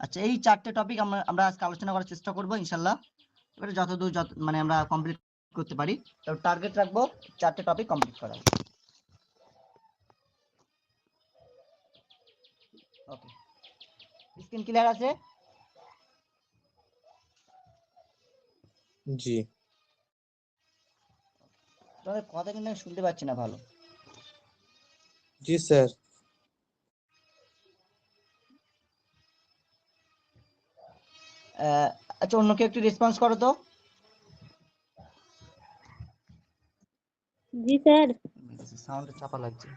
আচ্ছা, এই 4টে টপিক আমরা আজকে আলোচনা করার চেষ্টা করব ইনশাআল্লাহ। এবারে যতদূর মানে আমরা কমপ্লিট করতে পারি, তো টার্গেট রাখবো 4টে টপিক কমপ্লিট করা। ওকে, স্ক্রিন ক্লিয়ার আছে? জি তোমাদের কথা কিন্তু আমি শুনতে পাচ্ছি না ভালো। জি স্যার। আচ্ছা, অন্য কেউ একটু রেসপন্স করো তো। জি স্যার। সাউন্ড চাপা লাগছে।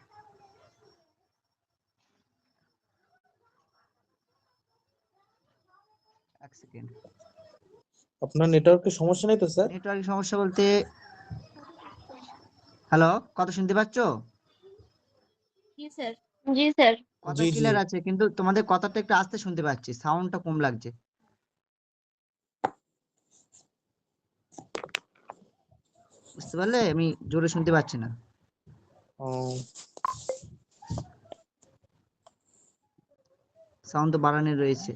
এক সেকেন্ড। আপনার নেটওয়ার্কের সমস্যা নেই তো স্যার? নেটওয়ার্কের সমস্যা বলতে, হ্যালো, কথা শুনতে পাচ্ছো? জি স্যার। জি স্যার। কথা জি জি ক্লিয়ার আছে, কিন্তু তোমাদের কথাটা একটু আস্তে শুনতে পাচ্ছি, সাউন্ডটা কম লাগছে। বুঝতে পারলে? আমি জোরে শুনতে পাচ্ছি না। ও, সাউন্ড তো বাড়ানো রয়েছে।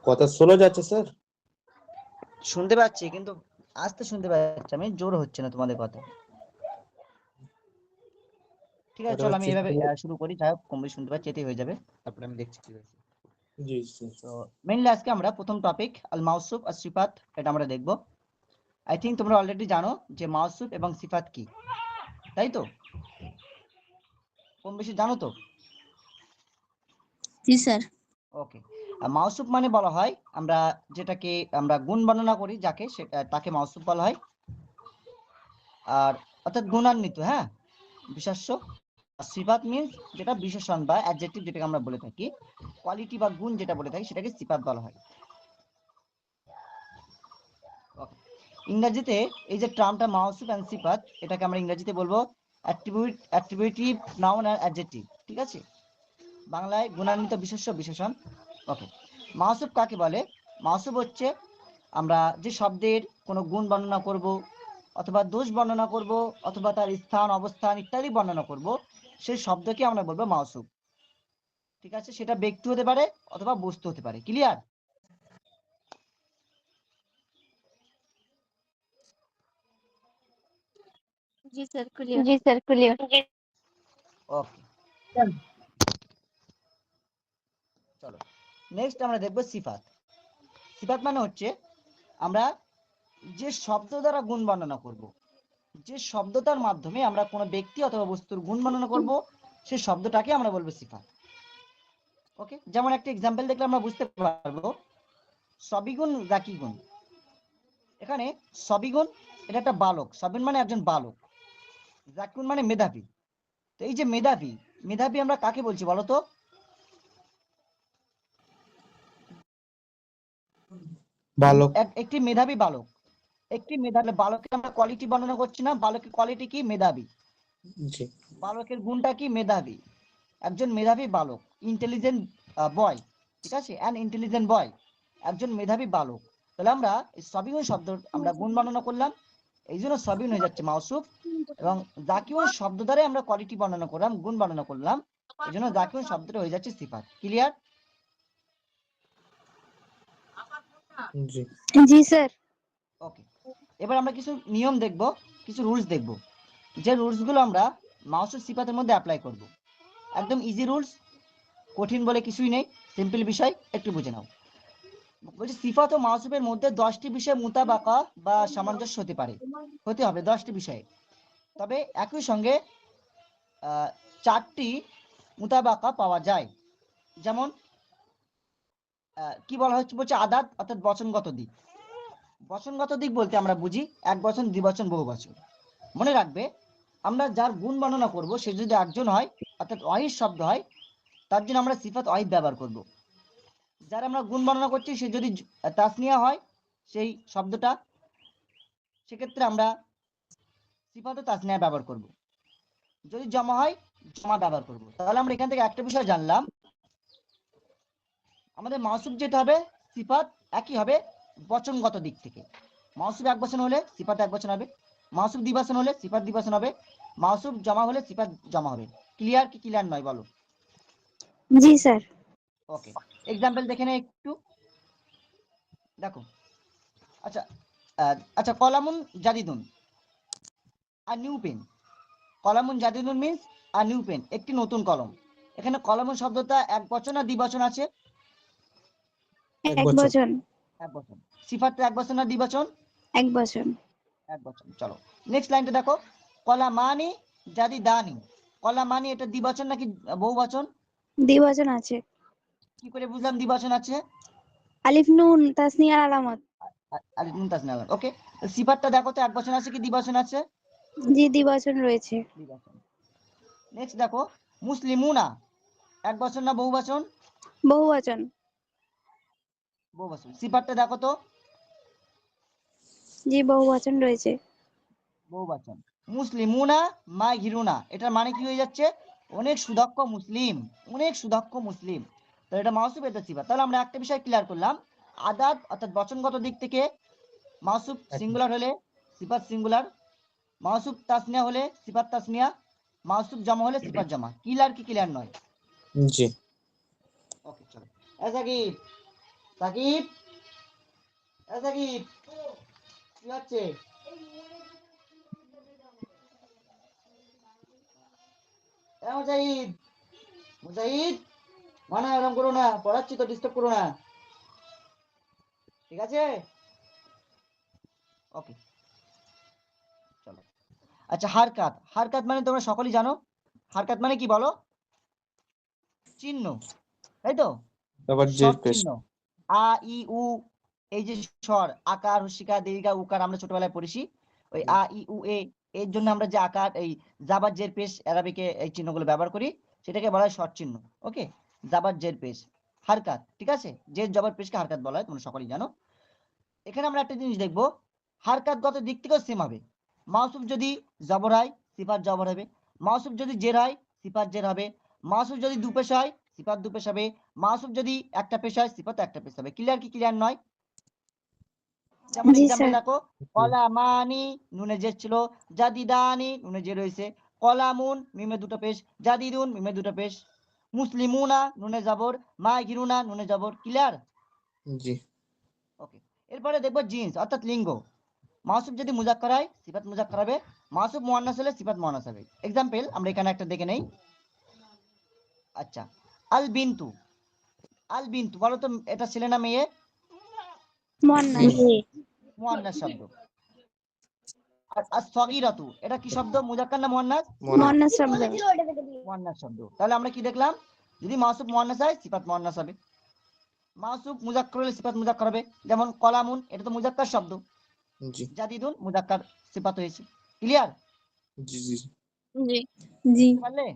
কথা স্লো যাচ্ছে স্যার। শুনতে পাচ্ছি, কিন্তু আস্তে শুনতে পাচ্ছি আমি, জোর হচ্ছে না তোমাদের কথা। ঠিক আছে, এটা চলো আমি হচ্ছে এভাবে কি- শুরু করি। যাই হোক, কম বেশি শুনতে পাচ্ছি, এটাই হয়ে যাবে। তারপরে আমি দেখছি কি হয়েছে। জি জি তো মেইনলি আজকে আমরা প্রথম টপিক আল মাউসুফ আর সিফাত, এটা আমরা দেখব। আই থিঙ্ক তোমরা অলরেডি জানো যে মাউসুফ এবং সিফাত কি, তাই তো? কম বেশি জানো তো? জি স্যার। ওকে। মাউসুফ মানে বলা হয় আমরা যেটাকে আমরা গুণ বর্ণনা করি, যাকে তাকে মাউসুফ বলা হয়। আর অর্থাৎ গুণান্বিত, হ্যাঁ, বিশেষ্য। সিফাত মিন্স যেটা বিশেষণ বা অ্যাডজেক্টিভ যেটাকে আমরা বলে থাকি, কোয়ালিটি বা গুণ যেটা বলে থাকি সেটাকে সিফাত বলা হয়। ইংরেজিতে এই যে টার্মটা মাউসুফ এন্ড সিফাত, এটাকে আমরা ইংরেজিতে বলবো অ্যাট্রিবিউটিভ নাউন আর অ্যাডজেক্টিভ, ঠিক আছে? বাংলায় গুণান্বিত বিশেষ্য বিশেষণ। ওকে, মাউসুফ কাকে বলে? মাউসুফ হচ্ছে আমরা যে শব্দের কোনো গুণ বর্ণনা করব, অথবা দোষ বর্ণনা করব, অথবা তার স্থান অবস্থান ইত্যাদি বর্ণনা করব, সেই শব্দকে আমরা বলবো মাউসুফ। ঠিক আছে, সেটা ব্যক্তি হতে পারে অথবা বস্তু হতে পারে। ক্লিয়ার? জি স্যার ক্লিয়ার। জি স্যার ক্লিয়ার। ওকে, চলো নেক্সট আমরা দেখবো সিফাত। সিফাত মানে হচ্ছে আমরা যে শব্দ দ্বারা গুণ বর্ণনা করব, যে শব্দটার মাধ্যমে আমরা কোনো ব্যক্তি অথবা বস্তুর গুণ বর্ণনা করব, সেই শব্দটাকে আমরা বলবো সিফাত। ওকে, যেমন একটা এক্সাম্পল দেখলে আমরা বুঝতে পারবো, সবিগুণ জাকি গুণ। এখানে সবিগুণ এটা একটা বালক, সবিগুণ মানে একজন বালক, জাকিগুণ মানে মেধাবী। তো এই যে মেধাবী, মেধাবী আমরা কাকে বলছি বলো তো? বালক। একটি মেধাবী বালক, একটি মেধাবী বালকের আমরা কোয়ালিটি বর্ণনা করছি না, বালকের কোয়ালিটি কি? মেধাবী। জি বালকের গুণটা কি? মেধাবী। একজন মেধাবী বালক, ইন্টেলিজেন্ট বয়, ঠিক আছে, অ্যান ইন্টেলিজেন্ট বয়, একজন মেধাবী বালক। তাহলে আমরা সবিগুণ শব্দ আমরা গুণ বর্ণনা করলাম, এই জন্য সবিগুণ হয়ে যাচ্ছে মাউসুফ। এবং জাকিউন শব্দ দ্বারাই আমরা কোয়ালিটি বর্ণনা করলাম, গুণ বর্ণনা করলাম, এই জন্য জাকিউন শব্দটা হয়ে যাচ্ছে সিফাত। ক্লিয়ার? জি জি স্যার। ওকে, এবার আমরা কিছু নিয়ম দেখব, কিছু রুলস দেখব, যে রুলসগুলো আমরা মাউসুফ সিফাতের মধ্যে অ্যাপ্লাই করব। একদম ইজি রুলস, কঠিন বলে কিছুই নেই, সিম্পল বিষয়, একটু বুঝে নাও। বলছি সিফাত ও মাউসুফের মধ্যে 10টি বিষয় মুতাবাকা বা সামঞ্জস্য হতে পারে, হতে হবে 10টি বিষয়ে। তবে একই সঙ্গে 4টি মুতাবাকা পাওয়া যায়। যেমন কি বলা হচ্ছে, বলছে আদাত অর্থাৎ বচনগত দিক। বচনগত দিক বলতে আমরা বুঝি এক বচন, দ্বিবচন, বহু বচন। মনে রাখবে, আমরা যার গুণ বর্ণনা করব সে যদি একজন হয়, অর্থাৎ ওয়াহিদ শব্দ হয়, তার জন্য আমরা সিফাত ওয়াহিদ ব্যবহার করব। যার আমরা গুণ বর্ণনা করছি সে যদি তাসনিয়া হয় সেই শব্দটা, সেক্ষেত্রে আমরা সিফাত ও তাসনিয়া ব্যবহার করব। যদি জমা হয়, জমা ব্যবহার করব। তাহলে আমরা এখান থেকে একটা বিষয় জানলাম, আমাদের মাউসুফ যেটা হবে সিফাত একই হবে, বচনগত দিক থেকে। মাউসুফ এক বচন হলে সিফাত এক বচন হবে, মাউসুফ দ্বিবচন হলে সিফাত দ্বিবচন হবে, মাউসুফ জমা হলে সিফাত জমা হবে। ক্লিয়ার কি ক্লিয়ার নয় বলো? জি স্যার। ওকে, এক্সাম্পল দেখে নে একটু, দেখো। আচ্ছা আচ্ছা, কলামুন জাদিদুন আর নিউ পেন। কলামুন জাদিদুন মিন্স আর নিউ পেন, একটি নতুন কলম। এখানে কলামুন শব্দটা এক বচন আর দ্বিবচন আছে? এক এক বছর। বচন। এক বচন। সিফাতটা এক বচন আর দ্বিবচন? এক বচন। এক বচন। চলো নেক্সট লাইনটা দেখো, কলামানি জাদিদানি। কলামানি এটা দ্বিবচন নাকি বহুবচন? দ্বিবচন আছে। কি করে বুঝলাম দ্বিবচন আছে? আলিফ নুন তাসনিয়ার আলামত। আলিফ নুন তাসনিয়া। ওকে, সিফাতটা দেখো তো এক বচন আছে কি দ্বিবচন আছে? জি দ্বিবচন রয়েছে। দ্বিবচন। নেক্সট দেখো, মুসলিমুনা এক বচন না বহুবচন? বহুবচন। বহুবচন। সিফাতটা দেখো তো। জি বহুবচন রয়েছে। বহুবচন। মুসলিমুনা মাগিরুনা, এটার মানে কি হয়ে যাচ্ছে? অনেক সুদক্ষ মুসলিম, অনেক সুদক্ষ মুসলিম। তো এটা মাউসুফ, এটা সিফাত। তাহলে আমরা একটা বিষয় ক্লিয়ার করলাম, আদাত অর্থাৎ বচনগত দিক থেকে মাউসুফ সিঙ্গুলার হলে সিফাত সিঙ্গুলার, মাউসুফ তাসনিয়া হলে সিফাত তাসনিয়া, মাউসুফ জমা হলে সিফাত জমা। ক্লিয়ার কি ক্লিয়ার নয়? জি। ওকে চলো। সাকিব, সাকিব, সাকিব, কি হচ্ছে? মুজাহিদ, মুজাহিদ, মানা এরকম করো না, পড়াচ্ছি তো, ডিস্টার্ব করো না, ঠিক আছে? ওকে চলো। আচ্ছা, হারকাত। হারকাত মানে তোমরা সকলেই জানো, হারকাত মানে কি বলো? চিহ্ন, তাই তো? তারপর স্বর জের পেশ। চিহ্ন, আ ই উ, এই যে স্বর, আকার হস্যিকা দীর্ঘা উকার আমরা ছোটবেলায় পড়েছি। ওই আ ই উ এ, এর জন্য আমরা যে আকার এই জাবার জের পেশ আরবিকে এই চিহ্নগুলো ব্যবহার করি, সেটাকে বলা হয় স্বর চিহ্ন। ওকে, জাবার জের পেশ হারকাত, ঠিক আছে? জের জবর পেশকে হারকাত বলা হয়, তোমরা সকলেই জানো। এখানে আমরা একটা জিনিস দেখবো, হারকাতগত দিক থেকেও সেম হবে। মাউসুফ যদি জবর হয় সিফাত জবর হবে, মাউসুফ যদি জের হয় সিফাত জের হবে, মাউসুফ যদি দুপেশ হয় সিফাত দুপেশ হবে, মাউসুফ যদি একটা পেশ হয় সিফাত একটা পেশ হবে। ক্লিয়ার কি ক্লিয়ার নয়? যেমন জি এক্সাম্পল স্যার। দেখো, কলামানি নুনে জের ছিল, জাদিদানি নুনে জের রয়েছে, কলামুন মিমে দুটো পেশ, জাদিদুন মিমে দুটো পেশ, মুসলিমুনা নুনে জবর, মাগিরুনা নুনে জবর। ক্লিয়ার? জি। ওকে, এরপরে দেখবো জিন্স অর্থাৎ লিঙ্গ। মাউসুফ যদি মুজাক্কার হয় সিফাত মুজাক্কার হবে, মাউসুফ মুয়ান্নাস হলে সিফাত মুয়ান্নাস হবে। এক্সাম্পল আমরা এখানে একটা দেখে নেই। আচ্ছা, আল বিনতু। আল বিনতু বলো তো, এটা ছেলে না মেয়ে? মুয়ান্নাস। মুয়ান্নাস শব্দ। আর as-সাগীরাতু এটা কি শব্দ, মুজাক্কার না মুয়ান্নাস? মুয়ান্নাস শব্দ। মুয়ান্নাস শব্দ। তাহলে আমরা কি দেখলাম, যদি মাউসুফ মুয়ান্নাস হয় সিফাত মুয়ান্নাস হবে, মাউসুফ মুজাক্কার হলে সিফাত মুজাক্কার হবে। যেমন কলামুন, এটা তো মুজাক্কার শব্দ, জি। জাদিদুন মুজাক্কার সিফাত হয়েছে। ক্লিয়ার? জি। জি। জি। জি। বুঝতে পারলে?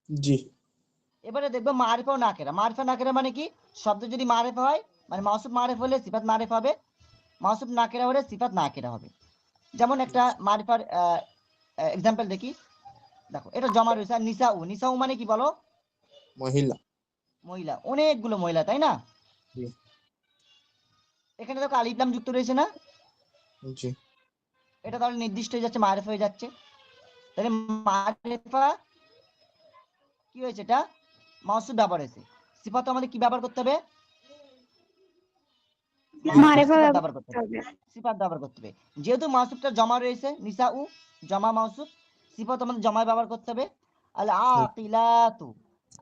জি। এবারে দেখবো মারিফা ও নাকেরা। মারিফা নাকেরা মানে কি? শব্দ যদি মারিফা হয় মানে মাউসুফ মারিফ হলে সিফাত মারিফ হবে, মাউসুফ নাকেরা হলে সিফাত নাকেরা হবে। যেমন একটা মারিফার এক্সাম্পল দেখি, দেখো এটা জমা রয়েছে আর নিসাউ। নিসাউ মানে কি বলো? মহিলা। মহিলা, অনেকগুলো মহিলা, তাই না? জি। এখানে দেখো আলিফ লাম যুক্ত রয়েছে না? জি। এটা তাহলে নির্দিষ্ট হয়ে যাচ্ছে, মারিফা হয়ে যাচ্ছে। তাহলে মারিফা কি হয়েছে, এটা মাউসুফ ব্যবহার হয়েছে। সিফাত আমাদের কি ব্যবহার করতে হবে? মারিফা সিফাত ব্যবহার ব্যবহার করতে করতে হবে, হবে। সিফাত ব্যবহার করতে হবে। যেহেতু মাউসুফটা জমা রয়েছে নিসাউ, জমা মাউসুফ, সিফাত আমাদের জমায় ব্যবহার করতে হবে। আল আকিলাতু,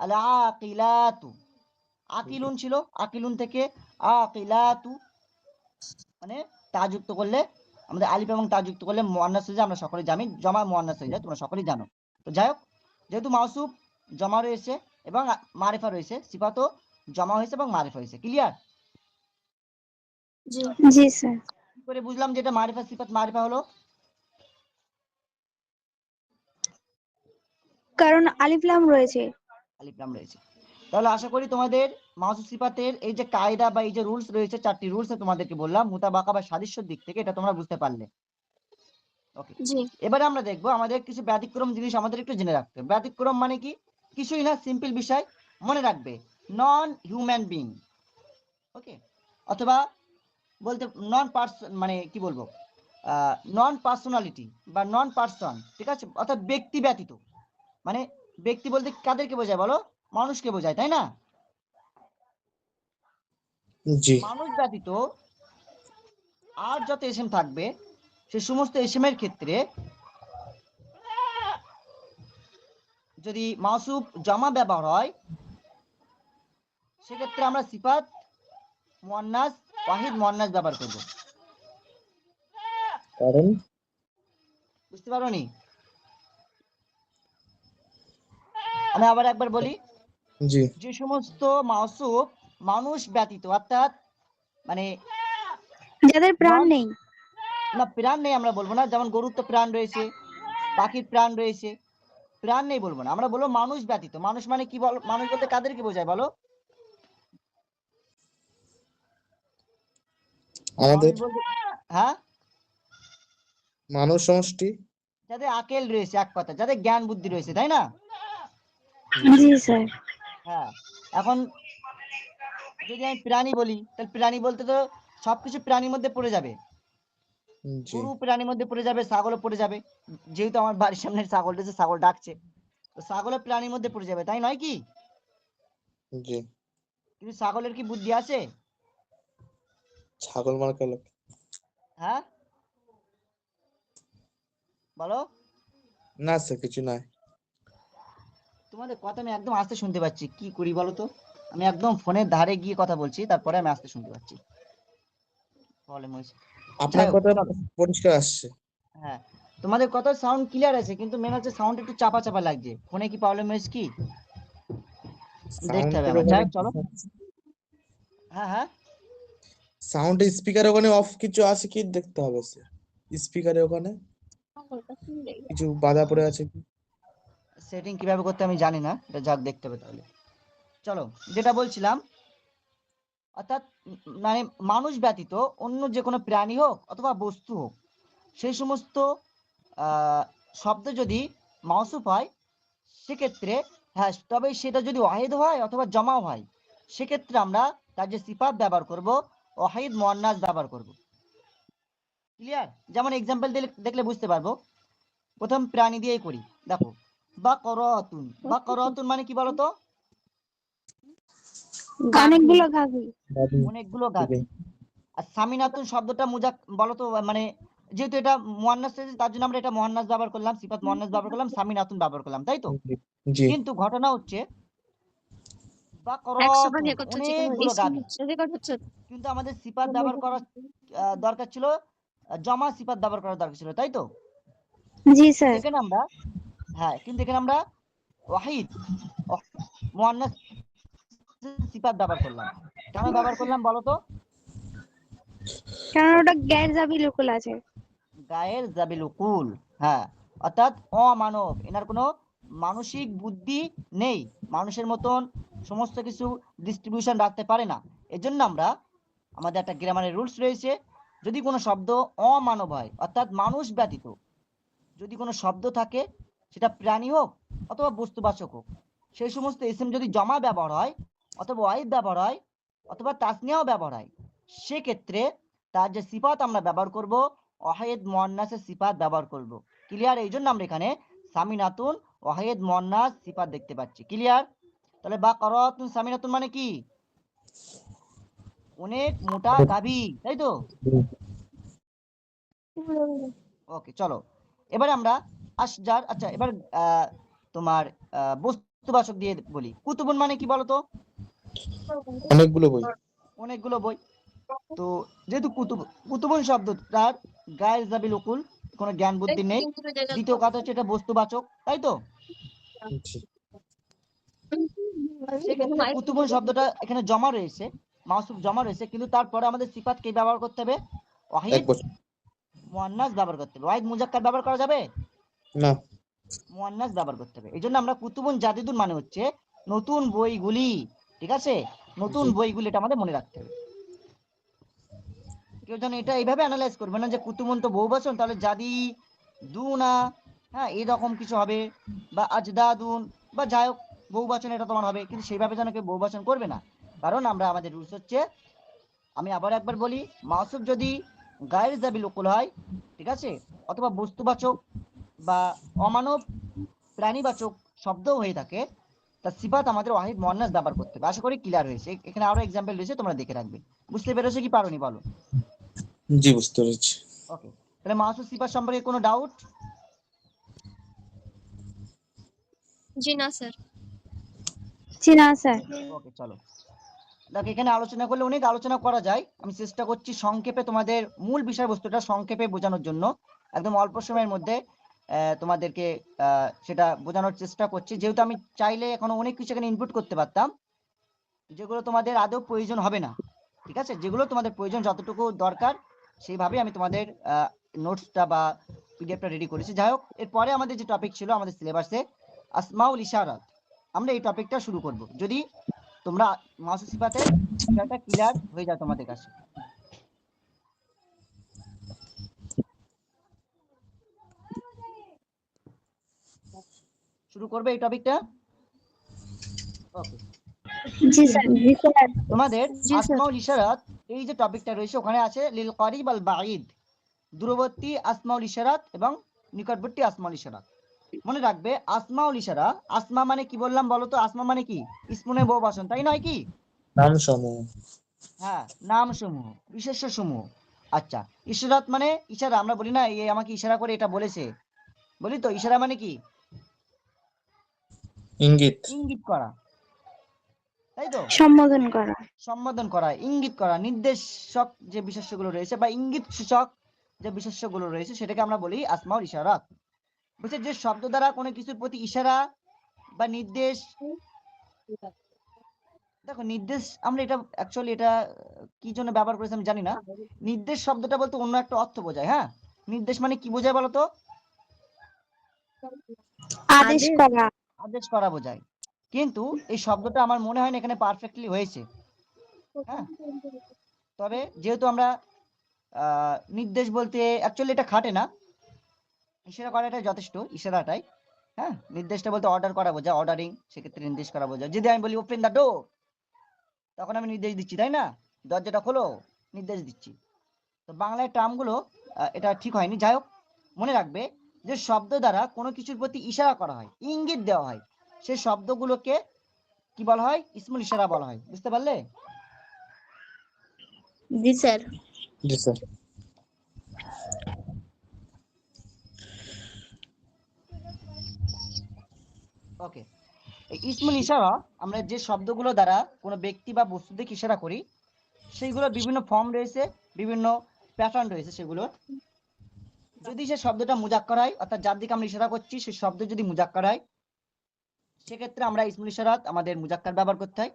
আল আকিলাতু, আকিলুন ছিল, আকিলুন থেকে আকিলাতু, মানে তা যুক্ত করলে আমাদের আলিফ এবং তা যুক্ত করলে মুয়ান্নাস হয়ে যায়, আমরা সকলেই জানি, জমা মুয়ান্নাস হয়ে যায়, তোমরা সকলেই জানো। তো যাই হোক, যেহেতু মাউসুফ জমা রয়েছে এবং মারিফা রয়েছে, সিফাতও জমা হয়েছে এবং মারিফা হয়েছে। ক্লিয়ার? জি স্যার। কি করে বুঝলাম যে এটা মারিফা সিফাত মারিফা হলো? কারণ আলিফ লাম রয়েছে। আলিফ লাম রয়েছে। তাহলে আশা করি তোমাদের মাউসুফ সিফাতের এই যে কায়দা বা এই যে রুলস রয়েছে, 4টি রুলস তোমাদেরকে বললাম মুতাবাকা বা সাদৃশ্যর দিক থেকে, এটা তোমরা বুঝতে পারলে। ওকে, জি। এবারে আমরা দেখবো আমাদের কিছু ব্যতিক্রম জিনিস আমাদের একটু জেনে রাখতে হবে। ব্যতিক্রম মানে কি? কিছুই না, সিম্পল বিষয় মনে রাখবে, নন হিউম্যান বিং, ওকে, অথবা বলতে নন পার্সন, মানে কি বলবো, নন পার্সোনালিটি বা নন পার্সন, ঠিক আছে, অর্থাৎ ব্যক্তি ব্যতীত। মানে ব্যক্তি বলতে কাদেরকে বোঝায় বলো? মানুষকে বোঝায়, তাই না? জি মানুষ ব্যতীত আর যত এসএম থাকবে সে সমস্ত এসএম এর ক্ষেত্রে যদি মাউসুফ জমা ব্যবহার হয়, সেক্ষেত্রে আমরা সিফাত মুয়ান্নাস ওয়াহিদ মুয়ান্নাস ব্যবহার করব। কারণ বুঝতে পারোনি? আমি আবার একবার বলি, জি যে সমস্ত মাউসুফ মানুষ ব্যতীত, অর্থাৎ মানে যাদের প্রাণ নন, নেই। না প্রাণ নেই আমরা বলবো না, যেমন গরুর তো প্রাণ রয়েছে, পাখির প্রাণ রয়েছে, প্রাণ নেই বলবো না, আমরা বলবো মানুষ ব্যতীত। মানুষ মানে কি বল, মানুষ বলতে কাদেরকে বোঝায় বলো? আমাদের মানুষ বলতে, হ্যাঁ, মানব সমষ্টি। যাদের আকেল রয়েছে, এক কথা যাদের জ্ঞান বুদ্ধি রয়েছে, তাই না? জি স্যার। হ্যাঁ, এখন যদি আমি প্রাণী বলি, তাহলে প্রাণী বলতে তো সবকিছু প্রাণীর মধ্যে পড়ে যাবে। জি গরু প্রাণীর মধ্যে পড়ে যাবে, ছাগলও পড়ে যাবে, যেহেতু আমার বাড়ির সামনে ছাগল রয়েছে, ছাগল ডাকছে, তো ছাগলের প্রাণীর মধ্যে পড়ে যাবে, তাই নয় কি? জি কিন্তু ছাগলের কি বুদ্ধি আছে? ছাগল মার্কা লোক। হ্যাঁ, বলো। না স্যার কিছু নাই। তোমাদের কথা আমি একদম আস্তে শুনতে পাচ্ছি, কি করি বলো তো? আমি একদম ফোনের ধারে গিয়ে কথা বলছি, তারপরে আমি আস্তে শুনতে পাচ্ছি, প্রবলেম হয়েছে। যাই আপনার হোক, কথা চলো। পরিষ্কার আসছে। হ্যাঁ, তোমাদের কথা সাউন্ড ক্লিয়ার আছে, কিন্তু মেন হচ্ছে সাউন্ড একটু চাপা চাপা লাগছে, ফোনে কি প্রবলেম হয়েছে কি দেখতে হবে সাউন্ডের আমার। যাই ওখানে হোক, চলো। হ্যাঁ হ্যাঁ, সাউন্ড স্পিকার ওখানে অফ কিছু আছে কি দেখতে হবে স্যার। স্পিকারে ওখানে কিছু বাধা পড়ে আছে কি? সেটিং কিভাবে করতে আমি জানি না, এটা যাক দেখতে হবে তাহলে। চলো, যেটা বলছিলাম, অর্থাৎ মানে মানুষ ব্যতীত অন্য যে কোনো প্রাণী হোক অথবা বস্তু হোক, সেই সমস্ত শব্দ যদি মাউসুফ হয়, সেক্ষেত্রে হ্যাঁ, তবে সেটা যদি ওয়াহিদ হয় অথবা জমাও হয়, সেক্ষেত্রে আমরা তার যে সিফাত ব্যবহার করব, ওয়াহিদ মুয়ান্নাস ব্যবহার করব। ক্লিয়ার? যেমন এক্সাম্পল দেখলে বুঝতে পারবো। প্রথম প্রাণী দিয়েই করি, দেখো, বাকরাতুন। বাকরাতুন মানে কি বলতো? অনেকগুলো গাভী। অনেকগুলো গাভী। আর সামিনাতুন শব্দটা মুজাক বলতো, মানে যেহেতু এটা মুয়ান্নাস এসেছে, তার জন্য আমরা এটা মুয়ান্নাস ব্যবহার করলাম, সিফাত মুয়ান্নাস ব্যবহার করলাম, সামিনাতুন ব্যবহার করলাম, তাই তো? জি জি কিন্তু ঘটনা হচ্ছে বাকরাতুন অনেকগুলো গাভী, কিন্তু আমাদের সিফাত ব্যবহার করা দরকার ছিল, জমা সিফাত ব্যবহার করার দরকার ছিল, তাই তো? জি কিন্তু স্যার। এখানে আমরা, হ্যাঁ, কিন্তু এখানে আমরা ওয়াহিদ মুয়ান্নাস সিফাত ব্যবহার করলাম। কেন ব্যবহার করলাম বলো তো? কারণ ওটা গ্যার জাবি লোকুল আছে। গায়ের জাবিল উকুল, হ্যাঁ, অর্থাৎ অমানব, এনার কোনো মানসিক বুদ্ধি নেই, মানুষের মতন সমস্ত কিছু ডিস্ট্রিবিউশন রাখতে পারে না। এজন্য আমরা, আমাদের একটা গ্রামারের রুলস রয়েছে, যদি কোনো শব্দ অমানব হয়, অর্থাৎ মানুষ ব্যতীত যদি কোনো শব্দ থাকে, সেটা প্রাণী হোক অথবা বস্তুবাচক হোক, সেই সমস্ত এসএম যদি জমা ব্যবহার হয় অথবা ওয়াহিদ ব্যবহার হয় অথবা তাসনিয়াও ব্যবহার হয়, সেক্ষেত্রে তার যে সিফাত আমরা ব্যবহার করব, ওয়াহিদ মুয়ান্নাসের সিফাত ব্যবহার করব। ক্লিয়ার? এই জন্য আমরা এখানে সামিনাতুন ওয়াহিদ মুয়ান্নাস সিফাত দেখতে পাচ্ছি। ক্লিয়ার? তাহলে বাকারাতুন সামিনাতুন মানে কি? অনেক মোটা গাভী, তাই তো? ওকে, চলো, এবারে আমরা আশজার, আচ্ছা এবার তোমার বস্তুবাচক দিয়ে বলি। কুতুবুন মানে কি বলতো? অনেকগুলো বই। অনেকগুলো বই। তো যেহেতু কুতুবুন শব্দটার গায়ের জাবিল উকুল, কোনো জ্ঞান বুদ্ধি নেই, দ্বিতীয় কথা হচ্ছে এটা বস্তুবাচক, তাই তো? জি সেক্ষেত্রে কুতুবুন শব্দটা এখানে জমা রয়েছে, মাউসুফ জমা রয়েছে, কিন্তু তারপরে আমাদের সিফাত কে ব্যবহার করতে হবে? এক ওয়াহিদ বছর। মুয়ান্নাস ব্যবহার করতে হবে। ওয়াহিদ মুজাক্কার ব্যবহার করা যাবে? না মুয়ান্নাস ব্যবহার করতে হবে। এই জন্য আমরা কুতুবুন জাদিদুন মানে হচ্ছে নতুন বইগুলি, ঠিক আছে? নতুন জি বইগুলি, এটা আমাদের মনে রাখতে হবে। কেউ যেন এটা এইভাবে অ্যানালাইজ করবে না যে কুতুবুন তো বহু বচন, তাহলে জাদি দুনা, হ্যাঁ, এরকম কিছু হবে, বা আজদাদুন, বা যাই হোক বহু বচন এটা তোমার হবে, কিন্তু সেইভাবে যেন কেউ বহু বচন করবে না। কারণ আমরা, আমাদের রুলস হচ্ছে আমি আবার একবার বলি, মাউসুফ যদি গায়ের জাবিল উকুল হয়, ঠিক আছে, অথবা বস্তুবাচক বা অমানব প্রাণীবাচক শব্দও হয়ে থাকে, তা সিফাত আমাদের ওয়াহিদ মুয়ান্নাস ব্যবহার করতে হবে। আশা করি ক্লিয়ার হয়েছে। এখানে আরো এক্সাম্পল রয়েছে, তোমরা দেখে রাখবে। বুঝতে পেরেছো কি পারোনি বলো? জি, বুঝতে পেরেছি। ওকে, তাহলে মাউসুফ সিফাত সম্পর্কে কোনো ডাউট? জি না স্যার। জি না স্যার। ওকে, চলো। দেখো, এখানে আলোচনা করলে অনেক আলোচনা করা যায়। আমি চেষ্টা করছি সংক্ষেপে তোমাদের মূল বিষয়বস্তুটা সংক্ষেপে বোঝানোর জন্য, একদম অল্প সময়ের মধ্যে তোমাদেরকে সেটা বোঝানোর চেষ্টা করছি। যেহেতু আমি চাইলে এখনো অনেক কিছু এখানে ইনপুট করতে পারতাম, যেগুলো তোমাদের আদৌ প্রয়োজন হবে না। ঠিক আছে, যেগুলো তোমাদের প্রয়োজন, যতটুকু দরকার সেইভাবে আমি তোমাদের নোটসটা বা পিডিএফটা রেডি করেছি। যাই হোক, এরপরে আমাদের যে টপিক ছিল আমাদের সিলেবাসে, আসমাউল ইশারাত, আমরা এই টপিকটা শুরু করব, যদি তোমরা মাউসুফ সিফাতের বিষয়টা ক্লিয়ার হয়ে যায় তোমাদের কাছে। শুরু করবে এই টপিকটা। ওকে, জি স্যার। জি স্যার। তোমাদের জি স্যার। আসমাউল ইশারাত এই যে টপিকটা রয়েছে, ওখানে আছে লিল করিব আল বাঈদ, দূরবর্তী আসমাউল ইশারাত এবং নিকটবর্তী আসমাউল ইশারাত। মনে রাখবে, আসমাউল ইশারা, আসমা মানে কি বললাম বলো তো? আসমা মানে কি? ইসমুনে বহুবচন, তাই নয় কি? নাম সমূহ। হ্যাঁ, নাম সমূহ, বিশেষ্য সমূহ। আচ্ছা, ইশারাত মানে ইশারা। আমরা বলি না, এই আমাকে ইশারা করে এটা বলেছে, বলি তো ইশারা মানে কি? ইঙ্গিত। ইঙ্গিত করা, তাই তো? সম্বোধন করা। সম্বোধন করা, ইঙ্গিত করা, নির্দেশক যে বিশেষ্যগুলো রয়েছে বা ইঙ্গিত সূচক যে বিশেষ্যগুলো রয়েছে, সেটাকে আমরা বলি আসমাউল ইশারাত। বুঝছে, যে শব্দ দ্বারা কোনো কিছুর প্রতি ইশারা বা নির্দেশ। দেখো, নির্দেশ আমরা এটা অ্যাকচুয়ালি এটা কি জন্য ব্যবহার করেছি আমি জানি না। নির্দেশ শব্দটা বলতে অন্য একটা অর্থ বোঝায়। হ্যাঁ, নির্দেশ মানে কি বোঝায় বলো তো? আদেশ করা। আদেশ করা বোঝায়। কিন্তু এই শব্দটা আমার মনে হয় না এখানে পারফেক্টলি হয়েছে। হ্যাঁ, তবে যেহেতু আমরা নির্দেশ বলতে অ্যাকচুয়ালি এটা খাটে না, ইশারা করাটাই যথেষ্ট, ইশারাটাই। হ্যাঁ, নির্দেশটা বলতে অর্ডার করা বোঝায়, অর্ডারিং, সেক্ষেত্রে নির্দেশ করা বোঝায়। যদি আমি বলি ওপেন দ্য ডোর, তখন আমি নির্দেশ দিচ্ছি, তাই না? দরজাটা খোলো, নির্দেশ দিচ্ছি। তো বাংলায় টার্মগুলো এটা ঠিক হয়নি। যাই হোক, মনে রাখবে যে শব্দ দ্বারা কোনো কিছুর প্রতি ইশারা করা হয়, ইঙ্গিত দেওয়া হয়, সেই শব্দগুলোকে কি বলা হয়? ইসমুল ইশারা বলা হয়। বুঝতে পারলে? জি স্যার। জি স্যার। ওকে, এই ইসমুল ইশারা, আমরা যে শব্দগুলো দ্বারা কোনো ব্যক্তি বা বস্তুকে ইশারা করি, সেইগুলোর বিভিন্ন ফর্ম রয়েছে, বিভিন্ন প্যাটার্ন রয়েছে সেগুলোর। যদি সে শব্দটা মুজাক্কার হয়, অর্থাৎ যার দিকে আমরা ইশারা করছি সেই শব্দ যদি মুজাক্কার হয়, সেক্ষেত্রে আমরা ইসমুল ইশারাত আমাদের মুজাক্কার ব্যবহার করতে হয়।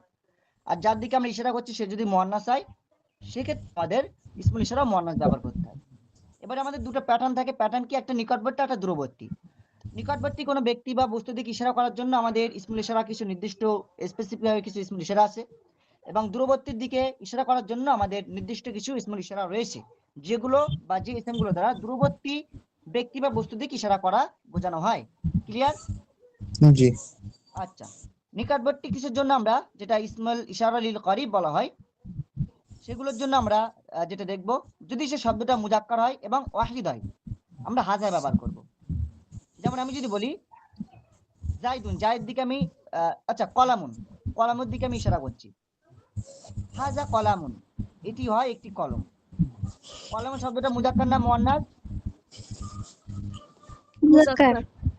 আর যার দিকে আমরা ইশারা করছি সে যদি মুয়ান্নাস হয়, সেক্ষেত্রে আমাদের ইসমুল ইশারা মুয়ান্নাস ব্যবহার করতে হয়। এবারে আমাদের দুটো প্যাটার্ন থাকে। প্যাটার্ন কি? একটা নিকটবর্তী, একটা দূরবর্তী। নিকটবর্তী কোনো ব্যক্তি বা বস্তু দিকে ইশারা করার জন্য আমাদের ইসমুল ইশারা কিছু নির্দিষ্ট স্পেসিফিক কিছু ইসমুল ইশারা আছে, এবং দূরবর্তীর দিকে ইশারা করার জন্য আমাদের নির্দিষ্ট কিছু ইসমুল ইশারা রয়েছে, যেগুলো বা যে ইসমগুলো দ্বারা দূরবর্তী ব্যক্তি বা বস্তু দিকে ইশারা করা বোঝানো হয়। ক্লিয়ার? জি। আচ্ছা, নিকটবর্তী কিছুর জন্য আমরা যেটা ইসমুল ইশারা লিল করিব বলা হয়, সেগুলোর জন্য আমরা যেটা দেখব, যদি সে শব্দটা মুজাক্কার হয় এবং ওয়াহিদ হয়, আমরা হাজা ব্যবহার করব। যেমন আমি যদি বলি জাইদুন, জায়ের দিকে আমি আচ্ছা, কলামুন, কলামের দিকে আমি ইশারা করছি, হাজা কলামুন, এটি হয় একটি কলম। কলম শব্দটা মুজাক্কার না মুয়ান্নাস? মুজাক্কার।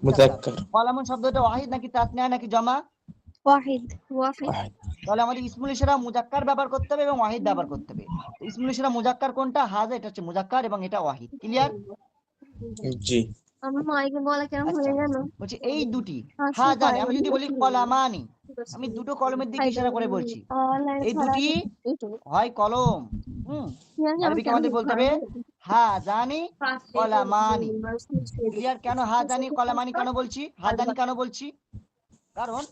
মুজাক্কার। কলামুন শব্দটা ওয়াহিদ নাকি তাসনিয়া নাকি জমা? ওয়াহিদ। ওয়াহিদ। তাহলে আমাদের ইসমুল ইশারা মুজাক্কার ব্যবহার করতে হবে এবং ওয়াহিদ ব্যবহার করতে হবে। তো ইসমুল ইশারা মুজাক্কার কোনটা? হাজা, এটা হচ্ছে মুজাক্কার এবং এটা ওয়াহিদ। ক্লিয়ার? জি। আমার মাইকে বলা কেন আচ্ছা, হয়ে গেল? বলছি এই দুটি হাজানে, আমি যদি বলি কলামানি, আমি দুটো কলমের দিকে ইশারা করে বলছি, এই দুটি হয় কলম। আরবিকে আমাদের বলতে হবে হাজানি কলামানি। ক্লিয়ার? কেন হাজানি কলামানি কেন বলছি, হাজানি কেন বলছি? কারণ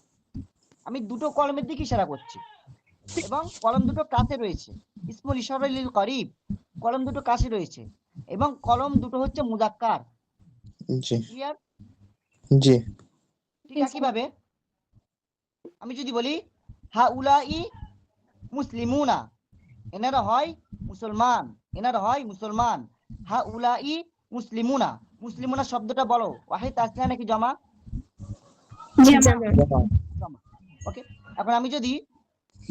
আমি দুটো কলমের দিকে ইশারা করছি এবং কলম দুটো কাছে রয়েছে। ইসমুল ইশারা লিল করিব, কলম দুটো কাছে রয়েছে এবং কলম দুটো হচ্ছে মুজাক্কার। জি। ক্লিয়ার? জি। ঠিক একইভাবে আমি যদি বলি হা উলাই মুসলিমুনা, এনারা হয় মুসলমান, এনারা হয় মুসলমান। হা উলাই মুসলিমুনা, মুসলিমুনা শব্দটা বলো ওয়াহিদ তাসনিয়া নাকি জমা? জামা। জমা। জমা। ওকে, এখন আমি যদি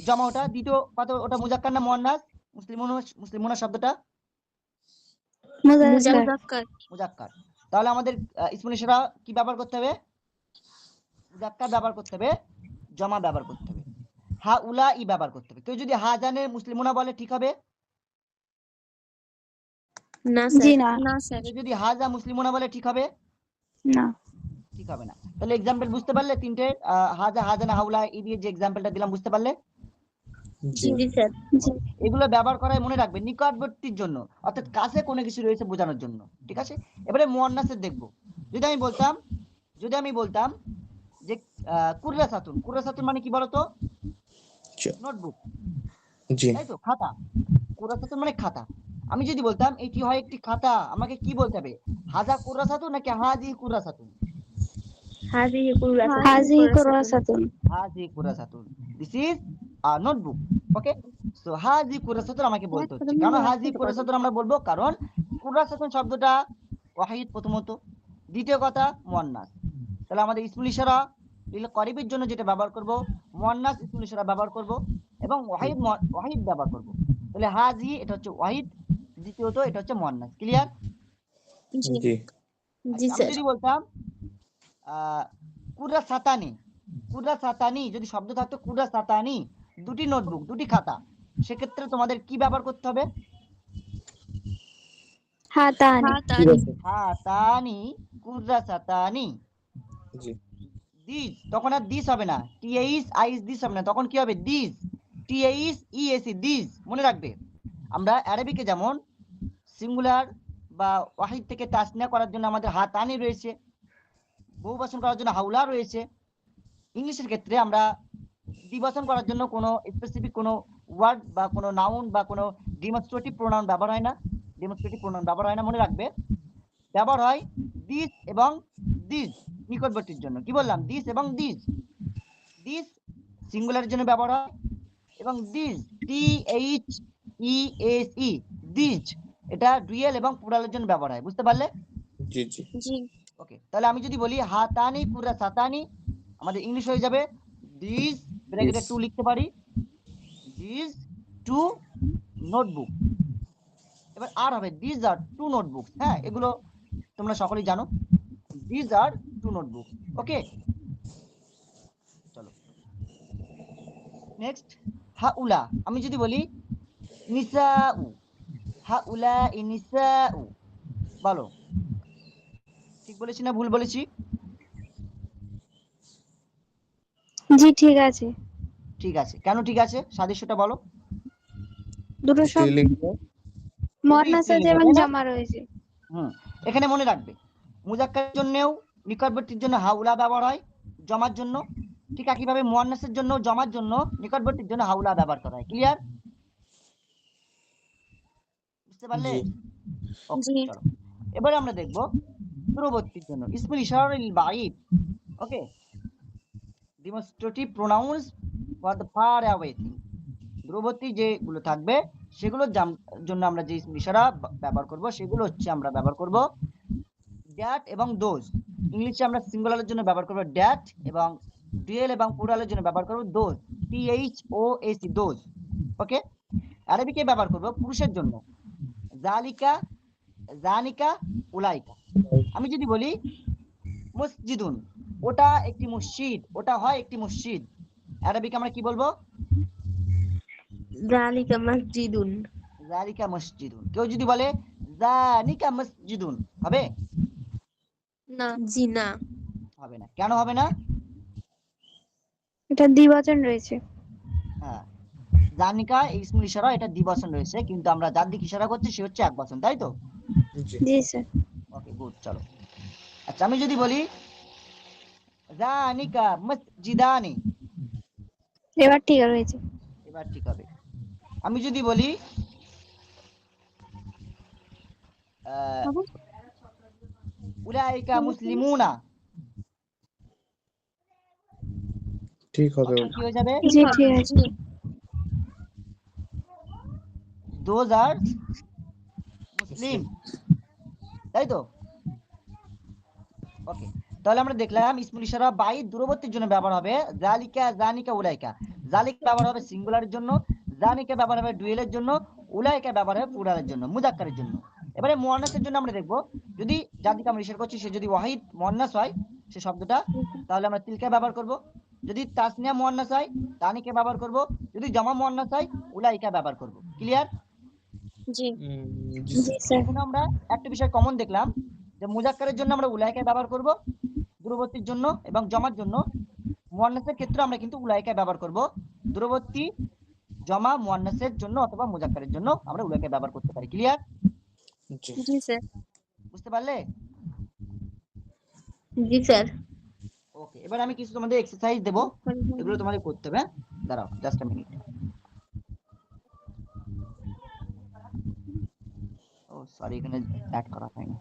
জমা, ওটা দ্বিতীয় পাত, ওটা মুজাক্কার না মুয়ান্নাস? মুসলিমুনা, মুসলিমুনা শব্দটা মুজাক্কার। মুজাক্কার। মুজাক্কার। তাহলে আমাদের ইসমুল ইশারা কি ব্যবহার করতে হবে? মুজাক্কার ব্যবহার করতে হবে, জমা ব্যবহার করতে হবে, হা উলা ই ব্যবহার করতে হবে। কেউ যদি হা জানে মুসলিমুনা বলে ঠিক হবে? না জি স্যার। না। না স্যার। কেউ যদি হাজা মুসলিমুনা বলে ঠিক হবে? না। ঠিক হবে না। তাহলে এক্সাম্পল বুঝতে পারলে তিনটে, হাজা, হাজানা, হাউলা এই দিয়ে যে এক্সাম্পলটা দিলাম বুঝতে পারলে? জি। জি স্যার। জি। এগুলো ব্যবহার করায় মনে রাখবে নিকটবর্তীর জন্য, অর্থাৎ কাছে কোনো কিছু রয়েছে বোঝানোর জন্য। ঠিক আছে, এবারে মুয়ান্নাসের দেখব। যদি আমি বলতাম যে কুররাসাতুন, কুররাসাতুন মানে কি বলতো? চ- নোটবুক, জি। তাই তো, খাতা। কুররাসাতুন মানে খাতা। আমি যদি বলতাম এটি হয় একটি খাতা, আমাকে কি বলতে হবে? হাজা কুররাসাতুন নাকি হাজি কুররাসাতুন? হাজিহি কুররাসাতুন। হাজিহি কুররাসাতুন। হাজি কুররাসাতুন, this is a notebook. Okay, so হাজি কুররাসাতুন আমাকে বলতে হচ্ছে। কেন হাজি কুররাসাতুন আমরা বলবো? কারণ কুররাসাতুন শব্দটা ওয়াহিদ প্রথমত, দ্বিতীয় কথা মুয়ান্নাস। তাহলে আমাদের ইসমুল ইশারা লিল করিবের জন্য যেটা ব্যবহার করব, মুয়ান্নাস ইসমুল ইশারা ব্যবহার করব, এবং ওয়াহিদ ওয়াহিদ ব্যবহার করব। তাহলে হাজি এটা হচ্ছে ওয়াহিদ, দ্বিতীয়ত এটা হচ্ছে মুয়ান্নাস। ক্লিয়ার? জি। জি। জি আমি স্যার। যদি বলতাম কুররা সাতানি, কুররা সাতানি যদি শব্দ থাকতো, কুররা সাতানি দুটি নোটবুক, দুটি খাতা, সেক্ষেত্রে তোমাদের কি ব্যবহার করতে হবে? হাতানি। ঠিক হাতানি। আছে। হাতানি, কুররা সাতানি। জি। দিস, তখন আর দিস হবে না, টিএইস আইস দিস হবে না, তখন কি হবে? This, টিএইস EAC, this. মনে রাখবে, আমরা আরবিকে যেমন সিঙ্গুলার বা ওয়াহিদ থেকে তাসনিয়া করার জন্য আমাদের হাতানি রয়েছে, বহুবচন করার জন্য হাউলা রয়েছে, ইংলিশের ক্ষেত্রে আমরা দ্বিবচন করার জন্য কোনো স্পেসিফিক কোনো ওয়ার্ড বা কোনো নাউন বা কোনো ডিমনস্ট্রেটিভ প্রোনাউন ব্যবহার হয় না, ডেমনস্ট্রেটিভ প্রোনাউন ব্যবহার হয় না। মনে রাখবে, ব্যবহার হয় দিস এবং দিস নিকটবর্তীর জন্য। কি বললাম? দিস এবং দিস। দিস সিঙ্গুলারের জন্য ব্যবহার হয়, এবং this, T H E S E, this এটা ডুয়েল এবং প্লুরালের জন্য ব্যবহার হয়। বুঝতে পারলে? জি। জি। জি। ওকে, তাহলে আমি যদি বলি হাতানি কুররা সাতানি, আমাদের ইংলিশ হয়ে যাবে দিস ব্র্যাকেটে Yes. টু লিখতে পারি, দিস টু নোটবুক। এবার আর হবে দিস আর টু নোটবুক। হ্যাঁ, এগুলো তোমরা সকলেই জানো, দিস আর টু নোটবুক। ওকে, চলো নেক্সট। হাউলা, আমি যদি বলি নিসাউ, হাউলা নিসাউ, বলো ঠিক বলেছি না ভুল বলেছি? জি ঠিক আছে। ঠিক আছে। কেন ঠিক আছে? সাদৃশ্যটা বলো। দুটো সব স্ত্রীলিঙ্গ। মুয়ান্নাস আছে স্ত্রীলিঙ্গ, এবং তাই না? জামা রয়েছে। এখানে মনে রাখবে, মুজাক্কারের জন্যও নিকটবর্তীর জন্য হাউলা ব্যবহার হয়, জমার জন্য। ঠিক একইভাবে মুয়ান্নাসের জন্য, জমার জন্য, নিকটবর্তীর জন্য হাউলা ব্যবহার করা হয়। ক্লিয়ার? বুঝতে পারলে? জি। ওকে, জি। চলো এবারে আমরা দেখব দূরবর্তীর জন্য ইসমুল ইশারা লিল বাঈদ। Okay, demonstrative pronouns for the far away thing. দূরবর্তী যেগুলো থাকবে সেগুলোর জন্য আমরা যে ইসমুল ইশারা ব্যবহার করব সেগুলো হচ্ছে, আমরা ব্যবহার করব ড্যাট এবং দোজ। ইংলিশে আমরা সিঙ্গুলারের জন্য ব্যবহার করব ড্যাট, এবং ডুয়েল এবং প্লুরালের জন্য ব্যবহার করব দোজ, THOAC, দোজ। ওকে, আরবিকে ব্যবহার করব পুরুষের জন্য জালিকা, জানিকা, উলাইকা। আমি যদি বলি মসজিদুন, ওটা একটি মসজিদ, ওটা হয় একটি মসজিদ, আরবিকে আমরা কি বলবো? যালিকা মসজিদুন। জালিকা মসজিদুন। কেউ যদি বলে জানিকা মসজিদুন, হবে? না। জি না। হবে না। কেন হবে না? এটা দ্বিবচন রয়েছে। হ্যাঁ, জানিকা ইসমুল ইশারা, এটা দ্বিবচন রয়েছে, কিন্তু আমরা যার দিকে ইশারা করছি সে হচ্ছে এক বচন, তাই তো? জি। জি স্যার। ওকে, গুড, চলো। আচ্ছা, আমি যদি বলি জানিকা মসজিদানি, এবার ঠিক রয়েছে। এবার ঠিক হবে। আমি যদি বলি উলাইকা মুসলিমুনা, ঠিক হবে। কি হয়ে যাবে? জি ঠিক আছে। দোজ আর মুসলিম, তাই তো? ওকে, তাহলে আমরা দেখলাম ইসমুল ইশারা বাই দূরবর্তীর জন্য ব্যবহার হবে জালিকা, জানিকা, উলাইকা। জালিকা ব্যবহার হবে সিঙ্গুলারের জন্য, জানিকা ব্যবহার হবে ডুয়েলের জন্য, উলাইকা ব্যবহার হবে প্লুরালের জন্য, মুযাক্কারের জন্য। এবারে মুয়ান্নাসের জন্য আমরা দেখব, যদি যাদিকে আমরা ইশারা করছি সে যদি ওয়াহিদ মুয়ান্নাস হয় সে শব্দটা, তাহলে আমরা তিলকা ব্যবহার করব। যদি তাসনিয়া মুয়ান্নাস হয় তানিকা ব্যবহার করব। যদি জমা মুয়ান্নাস হয় উলাইকা ব্যবহার করব। ক্লিয়ার? জি জি জি স্যার। স্যার। এখন আমরা একটা বিষয় কমন দেখলাম যে মুযাক্কারের জন্য আমরা উলাইকা ব্যবহার করব দূরবর্তীর জন্য, এবং জমার জন্য মুয়ান্নাসের ক্ষেত্রে আমরা কিন্তু উলাইকা ব্যবহার করব। দূরবর্তী, জমা, মুয়ান্নাসের জন্য অথবা মুযাক্কারের জন্য আমরা উলাইকা ব্যবহার করতে পারি। ক্লিয়ার? জি জি স্যার। বুঝতে পারলে? জি স্যার। ওকে, এবার আমি কিছু তোমাদের এক্সারসাইজ দেব, এগুলো তোমাদের করতে হবে। দাঁড়াও জাস্ট আ মিনিট। ও সরি, এখানে অ্যাড করা হয়নি।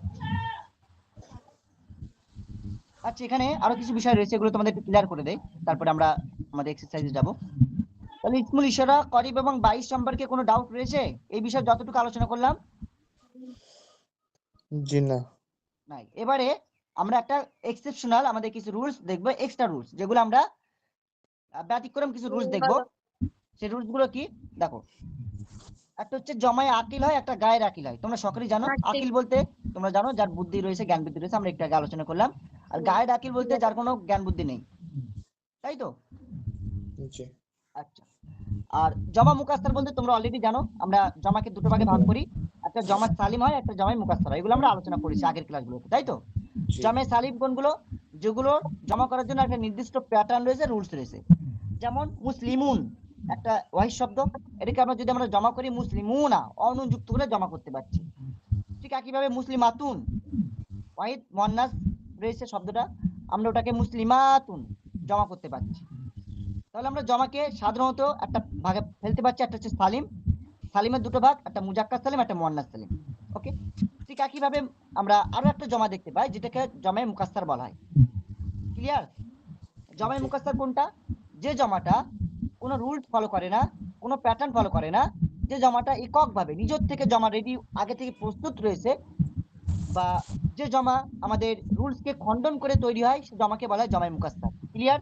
আচ্ছা, এখানে আরো কিছু বিষয় রয়েছে, এগুলো তোমাদের একটু ক্লিয়ার করে দেই, তারপরে আমরা আমাদের এক্সারসাইজে যাব। তাহলে ইসমুল ইশারা করিব এবং 22 সম্পর্কে কোনো ডাউট রয়েছে? এই বিষয়ে যতটুকু আলোচনা করলাম জি না। নাই। এবারে আমরা একটা এক্সেপশনাল আমাদের কিছু রুলস দেখবো, এক্সট্রা রুলস, যেগুলো আমরা ব্যতিক্রম কিছু রুলস দেখবো। সেই রুলস গুলো কি দেখো, একটা হচ্ছে জমায় আকিল হয়, একটা গায়ের আকিল হয়। তোমরা সকলেই জানো আকিল বলতে তোমরা জানো যার বুদ্ধি রয়েছে, জ্ঞান বুদ্ধি রয়েছে, আমরা একটু আগে আলোচনা করলাম। আর গায়ের আকিল বলতে যার কোনো জ্ঞান বুদ্ধি নেই, তাই তো? জি আচ্ছা, আর জমা মুকাস্সার বলতে তোমরা অলরেডি জানো আমরা জমাকে দুটো ভাগে ভাগ করি, একটা জমা সালিম হয়, একটা জমায় মুকাস্সার হয়। এগুলো আমরা আলোচনা করেছি আগের ক্লাসগুলোতে, তাই তো? জি জমায় সালিম কোনগুলো? যেগুলো জমা করার জন্য একটা নির্দিষ্ট প্যাটার্ন রয়েছে, রুলস রয়েছে। যেমন মুসলিমুন একটা ওয়াহিদ শব্দ, এটাকে আমরা যদি আমরা জমা করি মুসলিমুনা, অনুন যুক্ত করে জমা করতে পারছি। ঠিক একইভাবে মুসলিমাতুন ওয়াহিদ মুয়ান্নাস রয়েছে শব্দটা, আমরা ওটাকে মুসলিমাতুন জমা করতে পারছি। তাহলে আমরা জমাকে সাধারণত একটা ভাগে ফেলতে পারছি, একটা হচ্ছে সালিম, সালিমের দুটো ভাগ, একটা মুজাক্কার সালিম, একটা মুয়ান্নাস সালিম। ওকে, ঠিক একইভাবে আমরা আরো একটা জমা দেখতে পাই যেটাকে জমায়ে মুকাস্সার বলা হয়। ক্লিয়ার? জমায়ে মুকাস্সার কোনটা? যে জমাটা কোনো রুলস ফলো করে না, কোনো প্যাটার্ন ফলো করে না, যে জমাটা এককভাবে নিজের থেকে জমা রেডি আগে থেকে প্রস্তুত রয়েছে, বা যে জমা আমাদের রুলসকে খণ্ডন করে তৈরি হয়, সে জমাকে বলা হয় জমায়ে মুকাস্সার। ক্লিয়ার?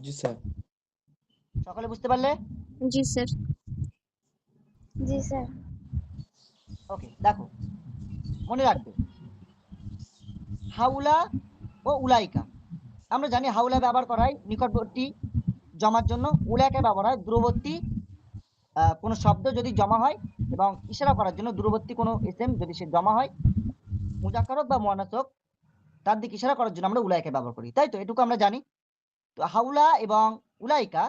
জি স্যার। সকলে বুঝতে পারলে? জি স্যার। জি স্যার। ওকে, দেখো মনে রাখবে হাউলা ও উলাইকা, আমরা জানি হাউলা ব্যবহার করা হয় নিকটবর্তী জমার জন্য, উলাইকা ব্যবহার হয় দূরবর্তী কোনো শব্দ যদি জমা হয়, এবং ইশারা করার জন্য দূরবর্তী কোনো এসএম যদি সে জমা হয়, মুজাক্কার হোক বা মুয়ান্নাস হোক, তার দিকে ইশারা করার জন্য আমরা উলাইকা ব্যবহার করি, তাই তো? এটুকু আমরা জানি। তো হাউলা এবং উলাইকা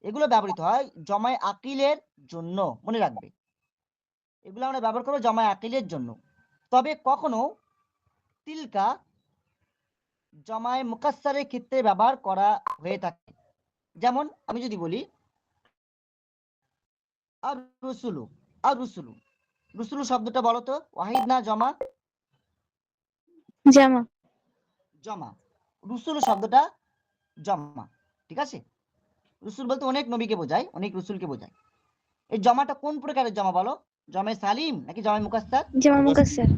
এগুলো ব্যবহৃত হয় জমায় আকিলের জন্য, মনে রাখবে এগুলো আমরা ব্যবহার করবো জমায় আকিলের জন্য। তবে কখনো তিলকা জমায় মুকাস্সারের ক্ষেত্রে ব্যবহার করা হয়ে থাকে। যেমন আমি যদি বলি আর রুসুলু, আর রুসুলু, রুসুলু শব্দটা বলো তো ওয়াহিদ না জমা? জামা। জমা। রুসুলু শব্দটা জমা, ঠিক আছে? রুসুল বলতে অনেক নবীকে বোঝায়, অনেক রসুলকে বোঝায়। এই জমাটা কোন প্রকারের জমা বলো? জমে সালিম নাকি জমে মুকাস্সার? জামা মুকাস্সার।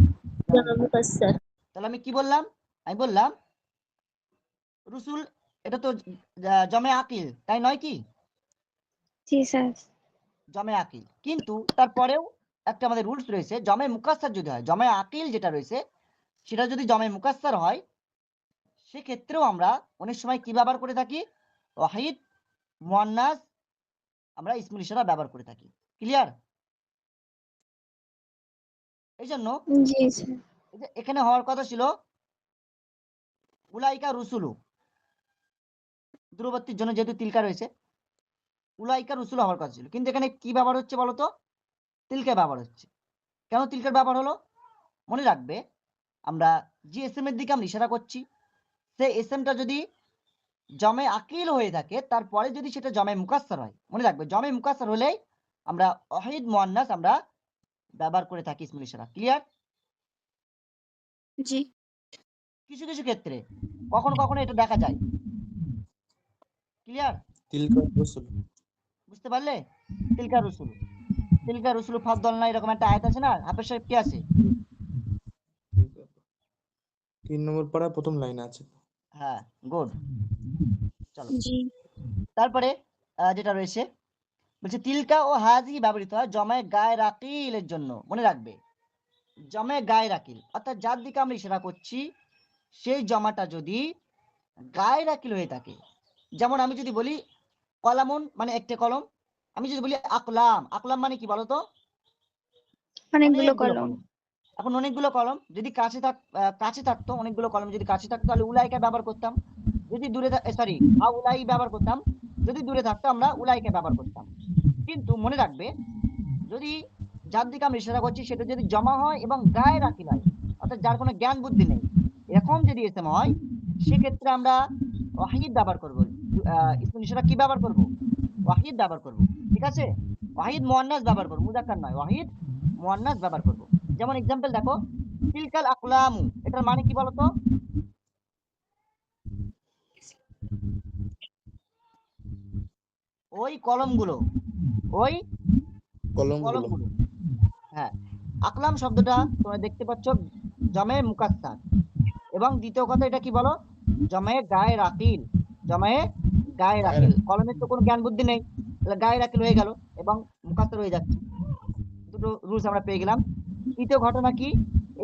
জামা মুকাস্সার। তাহলে আমি কি বললাম? আমি বললাম রসুল, এটা তো জমে আকিল, তাই নয় কি? জি স্যার। জমে আকিল, কিন্তু তারপরেও একটা আমাদের রুলস রয়েছে, জমে মুকাস্সার যদি হয়, জমে আকিল যেটা রয়েছে সেটা যদি জমে মুকাস্সার হয়, সেক্ষেত্রেও আমরা অনেক সময় কি ব্যবহার করে থাকি? ওয়াহিদ মুয়ান্নাস আমরা ইসমুল ইশারা ব্যবহার করে থাকি। ক্লিয়ার? এই জন্য জি স্যার। এখানে হওয়ার কথা ছিল উলাইকা রুসুলু, দূরবর্তীর জন্য যেহেতু তিলকা রয়েছে, উলাইকা রুসুলু হওয়ার কথা ছিল, কিন্তু এখানে কি ব্যবহার হচ্ছে বলতো? তিলকা ব্যবহার হচ্ছে। কেন তিলকার ব্যবহার হলো? মনে রাখবে আমরা যে এসএম এর দিকে আমরা ইশারা করছি, সেই এসএমটা যদি জমে আকিল হয়ে থাকে, তারপরে যদি সেটা জমে মুকাস্সার হয়, মনে রাখবে জমে মুকাস্সার হলেই আমরা ওয়াহিদ মুয়ান্নাস আমরা ব্যবহার করে থাকি ইসমুল ইশারা। ক্লিয়ার? জি। কিছু কিছু ক্ষেত্রে কখনো কখনো এটা দেখা যায়। ক্লিয়ার? তিলকা রসুল। বুঝতে পারলে? তিলকা রসুল। তিলকা রুসুলু ফাদ্দালনা এরকম একটা আয়াত আছে না? হাফেজ সাহেব কি আছে? 3 নম্বর পারা প্রথম লাইন আছে। হ্যাঁ, গুড। চলো जी তারপরে যেটা রয়েছে বলছে তিলকা ও হাজি ব্যবহৃত হয় জমায়ে গায়ে রাকিলের জন্য। মনে রাখবে, জমায়ে গায়ে রাকিল অর্থাৎ যার দিকে আমরা ইশারা করছি সেই জমাটা যদি গায়ে রাকিল হয়ে থাকে। যেমন আমি যদি বলি কলামুন মানে একটা কলম, আমি যদি বলি আকলাম, আকলাম মানে কি বলতো? অনেকগুলো অনেকগুলো কলম। কলম। এখন অনেকগুলো কলম যদি কাছে থাকতো, অনেকগুলো কলম যদি কাছে থাকতো তাহলে উলাইকা ব্যবহার করতাম। যদি দূরে সরি উলাই ব্যবহার করতাম। যদি দূরে থাকতো আমরা উলাইকা ব্যবহার করতাম। কিন্তু মনে রাখবে, যদি যার দিকে আমরা ইশারা করছি সেটা যদি জমা হয় এবং গায়ে রাখিল হয়, অর্থাৎ যার কোনো জ্ঞান বুদ্ধি নেই, এরকম যদি ইসম হয়, সেক্ষেত্রে আমরা ওয়াহিদ ব্যবহার করবো। ইসমুল ইশারা কি ব্যবহার করব? ওয়াহিদ ব্যবহার করব। ঠিক আছে? ওয়াহিদ মুয়ান্নাস ব্যবহার করব, মুযাক্কার নয়, ওয়াহিদ মুয়ান্নাস ব্যবহার করব। যেমন এক্সাম্পল দেখো, তিলকাল আকলামু, এটার মানে কি বলতো? ওই কলমগুলো, ওই কলমগুলো। কলমগুলো। হ্যাঁ, আকলাম শব্দটা তোমরা দেখতে পাচ্ছ জমে মুকাসসার, এবং দ্বিতীয় কথা এটা কি বলো? জমে গায়ে রাকিল। জমে গায়ে রাকিল, কলমের তো কোনো জ্ঞান বুদ্ধি নেই, তাহলে গায়ে রাকিল হয়ে গেল এবং মুকাসসার হয়ে যাচ্ছে। দুটো রুলস আমরা পেয়ে গেলাম। তৃতীয় ঘটনা কি?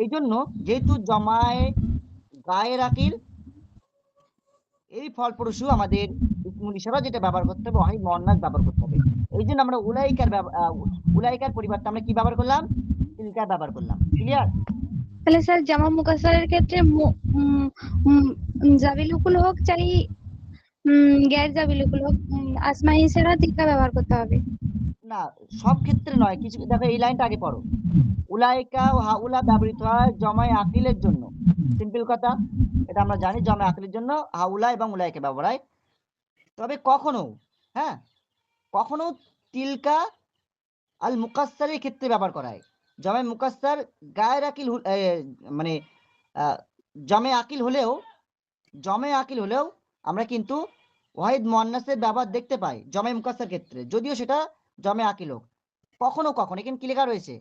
এই জন্য যেহেতু জমায়ে গায়ে রাকিল, এই ফলপ্রসূ আমাদের ইসমুল ইশারা যেটা ব্যবহার করতে হবে ওয়াহিদ মুয়ান্নাস ব্যবহার করতে হবে। এই জন্য আমরা উলাইকার পরিবর্তে আমরা কি ব্যবহার করলাম? তিলকা ব্যবহার করলাম। ক্লিয়ার? তাহলে স্যার জামা মুকাসসারের ক্ষেত্রে জাবিলুকুল হোক চাই গ্যার জাবিলুকুল হোক, আসমাই ছাড়া তিলকা ব্যবহার করতে হবে। না, সব ক্ষেত্রে নয়। কিছু দেখো, এই লাইনটা আগে পড়ো। উলাইকা ও হাউলা ব্যবহৃত হয় জমায়ে আকিলের জন্য। সিম্পল কথা, এটা আমরা জানি জমায়ে আকিলের জন্য হাউলা এবং উলাইকা ব্যবহার হয়। তবে কখনো, হ্যাঁ, কখনো তিলকা আল মুকাসসারের ক্ষেত্রে ব্যবহার করা হয়। জমে মুকাসসার গায়ের আকিল মানে জমে আকিল হলেও, জমে আকিল হলেও আমরা কিন্তু ওয়াহিদ মুয়ান্নাসের ব্যবহার দেখতে পাই জমে মুকাসসার ক্ষেত্রে, যদিও সেটা জমে আকিল হোক। কখনো কখনো, এখানে কি লেখা রয়েছে?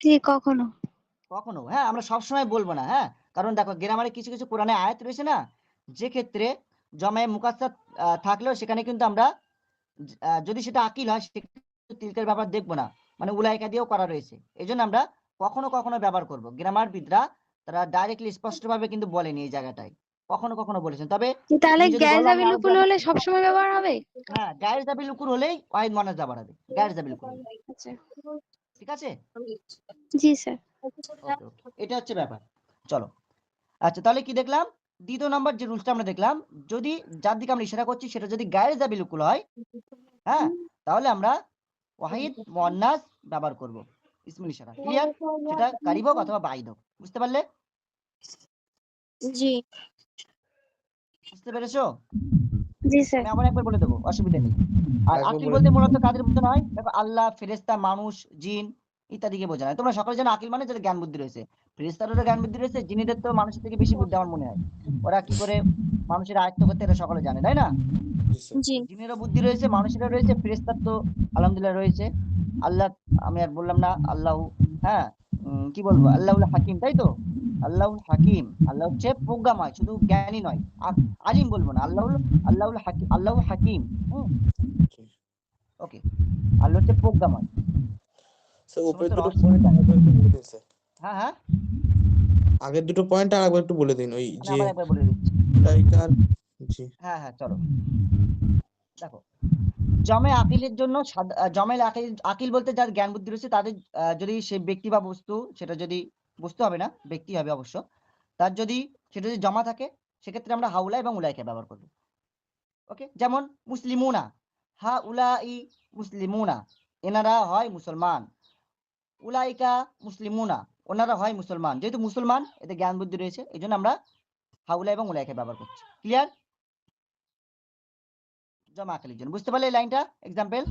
জি, কখনো। কখনো, হ্যাঁ, আমরা সবসময় বলবো না, হ্যাঁ, কারণ দেখো গ্রামারে কিছু কিছু কোরআনে আয়াত রয়েছে না, যে ক্ষেত্রে জমে মুকাসসার থাকলেও সেখানে কিন্তু আমরা যদি সেটা আকিল হয় সেক্ষেত্রে তিলকের ব্যবহার দেখবো না, মানে উলাইকা দিয়েও করা রয়েছে। এই জন্য আমরা কখনো কখনো ব্যবহার করব। গ্রামারবিদরা তারা ডাইরেক্টলি স্পষ্টভাবে কিন্তু বলেনি এই জায়গাটায়, কখনো কখনো বলেছেন। তবে তাহলে তুমি যদি গ্যার বলো আমি আরো জাবিলুকুল হলে সবসময় ব্যবহার হবে? হ্যাঁ, গায়ের জাবিল উকুর হলেই ওয়াহিদ মুয়ান্নাস ব্যবহার হবে, গায়ের জাবিল উকুর হলে। আচ্ছা, ঠিক আছে? জি স্যার। ওকে ওকে, এটা হচ্ছে ব্যাপার। চলো, আচ্ছা তাহলে কি দেখলাম? দ্বিতীয় নাম্বার যে রুলসটা আমরা দেখলাম, যদি যার দিকে আমরা ইশারা করছি সেটা যদি গায়ের জাবিল উকুল হয়, হ্যাঁ, তাহলে আমরা ওয়াহিদ মুয়ান্নাস ব্যবহার করব ইসমুল ইশারা। ক্লিয়ার? সেটা কারিব হোক অথবা বাইদ হোক। বুঝতে পারলে? जी বুঝতে পেরেছো? জি স্যার। আমি আবার একবার বলে দেবো, অসুবিধা নেই। আর একবার আকিল বলে বলতে দিন। মূলত কাদের বোঝানো হয়? দেখো, আল্লাহ, ফেরেশতা, মানুষ, জিন ইত্যাদিকে বোঝানো হয়। তোমরা সকলে জানো আকিল মানে যাদের জ্ঞান বুদ্ধি রয়েছে। ফেরেশতাদেরও জ্ঞান বুদ্ধি রয়েছে, জিনেদের তো মানুষের থেকে বেশি বুদ্ধি আমার মনে হয়। ওরা কি করে মানুষের আয়ত্ত করতে এটা সকলে জানে, তাই না? জি স্যার। जी জিনেরও বুদ্ধি রয়েছে, মানুষেরও রয়েছে, ফেরেশতার তো আলহামদুলিল্লাহ রয়েছে। আল্লাহ, আমি আর বললাম না আল্লাহ, হ্যাঁ, কি বলবো, আল্লাহুল হাকিম, তাই তো? আল্লাহুল হাকিম, আল্লাহ হচ্ছে প্রজ্ঞাময়, শুধু জ্ঞানী নয়। আলিম বলবো না, আল্লাহুল হাকিম, আল্লাহ হাকিম। ওকে, আল্লাহ হচ্ছে প্রজ্ঞাময়, স্যার উপরের সমস্ত দুটো রহস্য। পয়েন্ট আরেকবার একটু বলে দিন স্যার। হ্যাঁ হ্যাঁ, আগের দুটো পয়েন্ট আরেকবার একটু বলে দিন, ওই আমি যে আবার একবার বলে দিচ্ছি। টাইকার। জি হ্যাঁ হ্যাঁ, চলো দেখো, জমে আকিলের জন্য জমে আকিল, আকিল বলতে যার জ্ঞান বুদ্ধি রয়েছে তাদের, যদি সে ব্যক্তি বা বস্তু, সেটা যদি বস্তু হবে না, ব্যক্তি হবে অবশ্য, তার যদি সেটা যদি জমা থাকে, সেক্ষেত্রে আমরা হাউলা এবং উলাইকে ব্যবহার করব। ওকে, যেমন মুসলিমুনা, হা উলাই মুসলিমুনা, এনারা হয় মুসলমান। উলাইকা মুসলিমুনা, ওনারা হয় মুসলমান। যেহেতু মুসলমান, এতে জ্ঞান বুদ্ধি রয়েছে, এই জন্য আমরা হাউলা এবং উলাইকে ব্যবহার করছি। ক্লিয়ার? জমা আকিলের জন্য। বুঝতে পারলে এই লাইনটা? এক্সাম্পল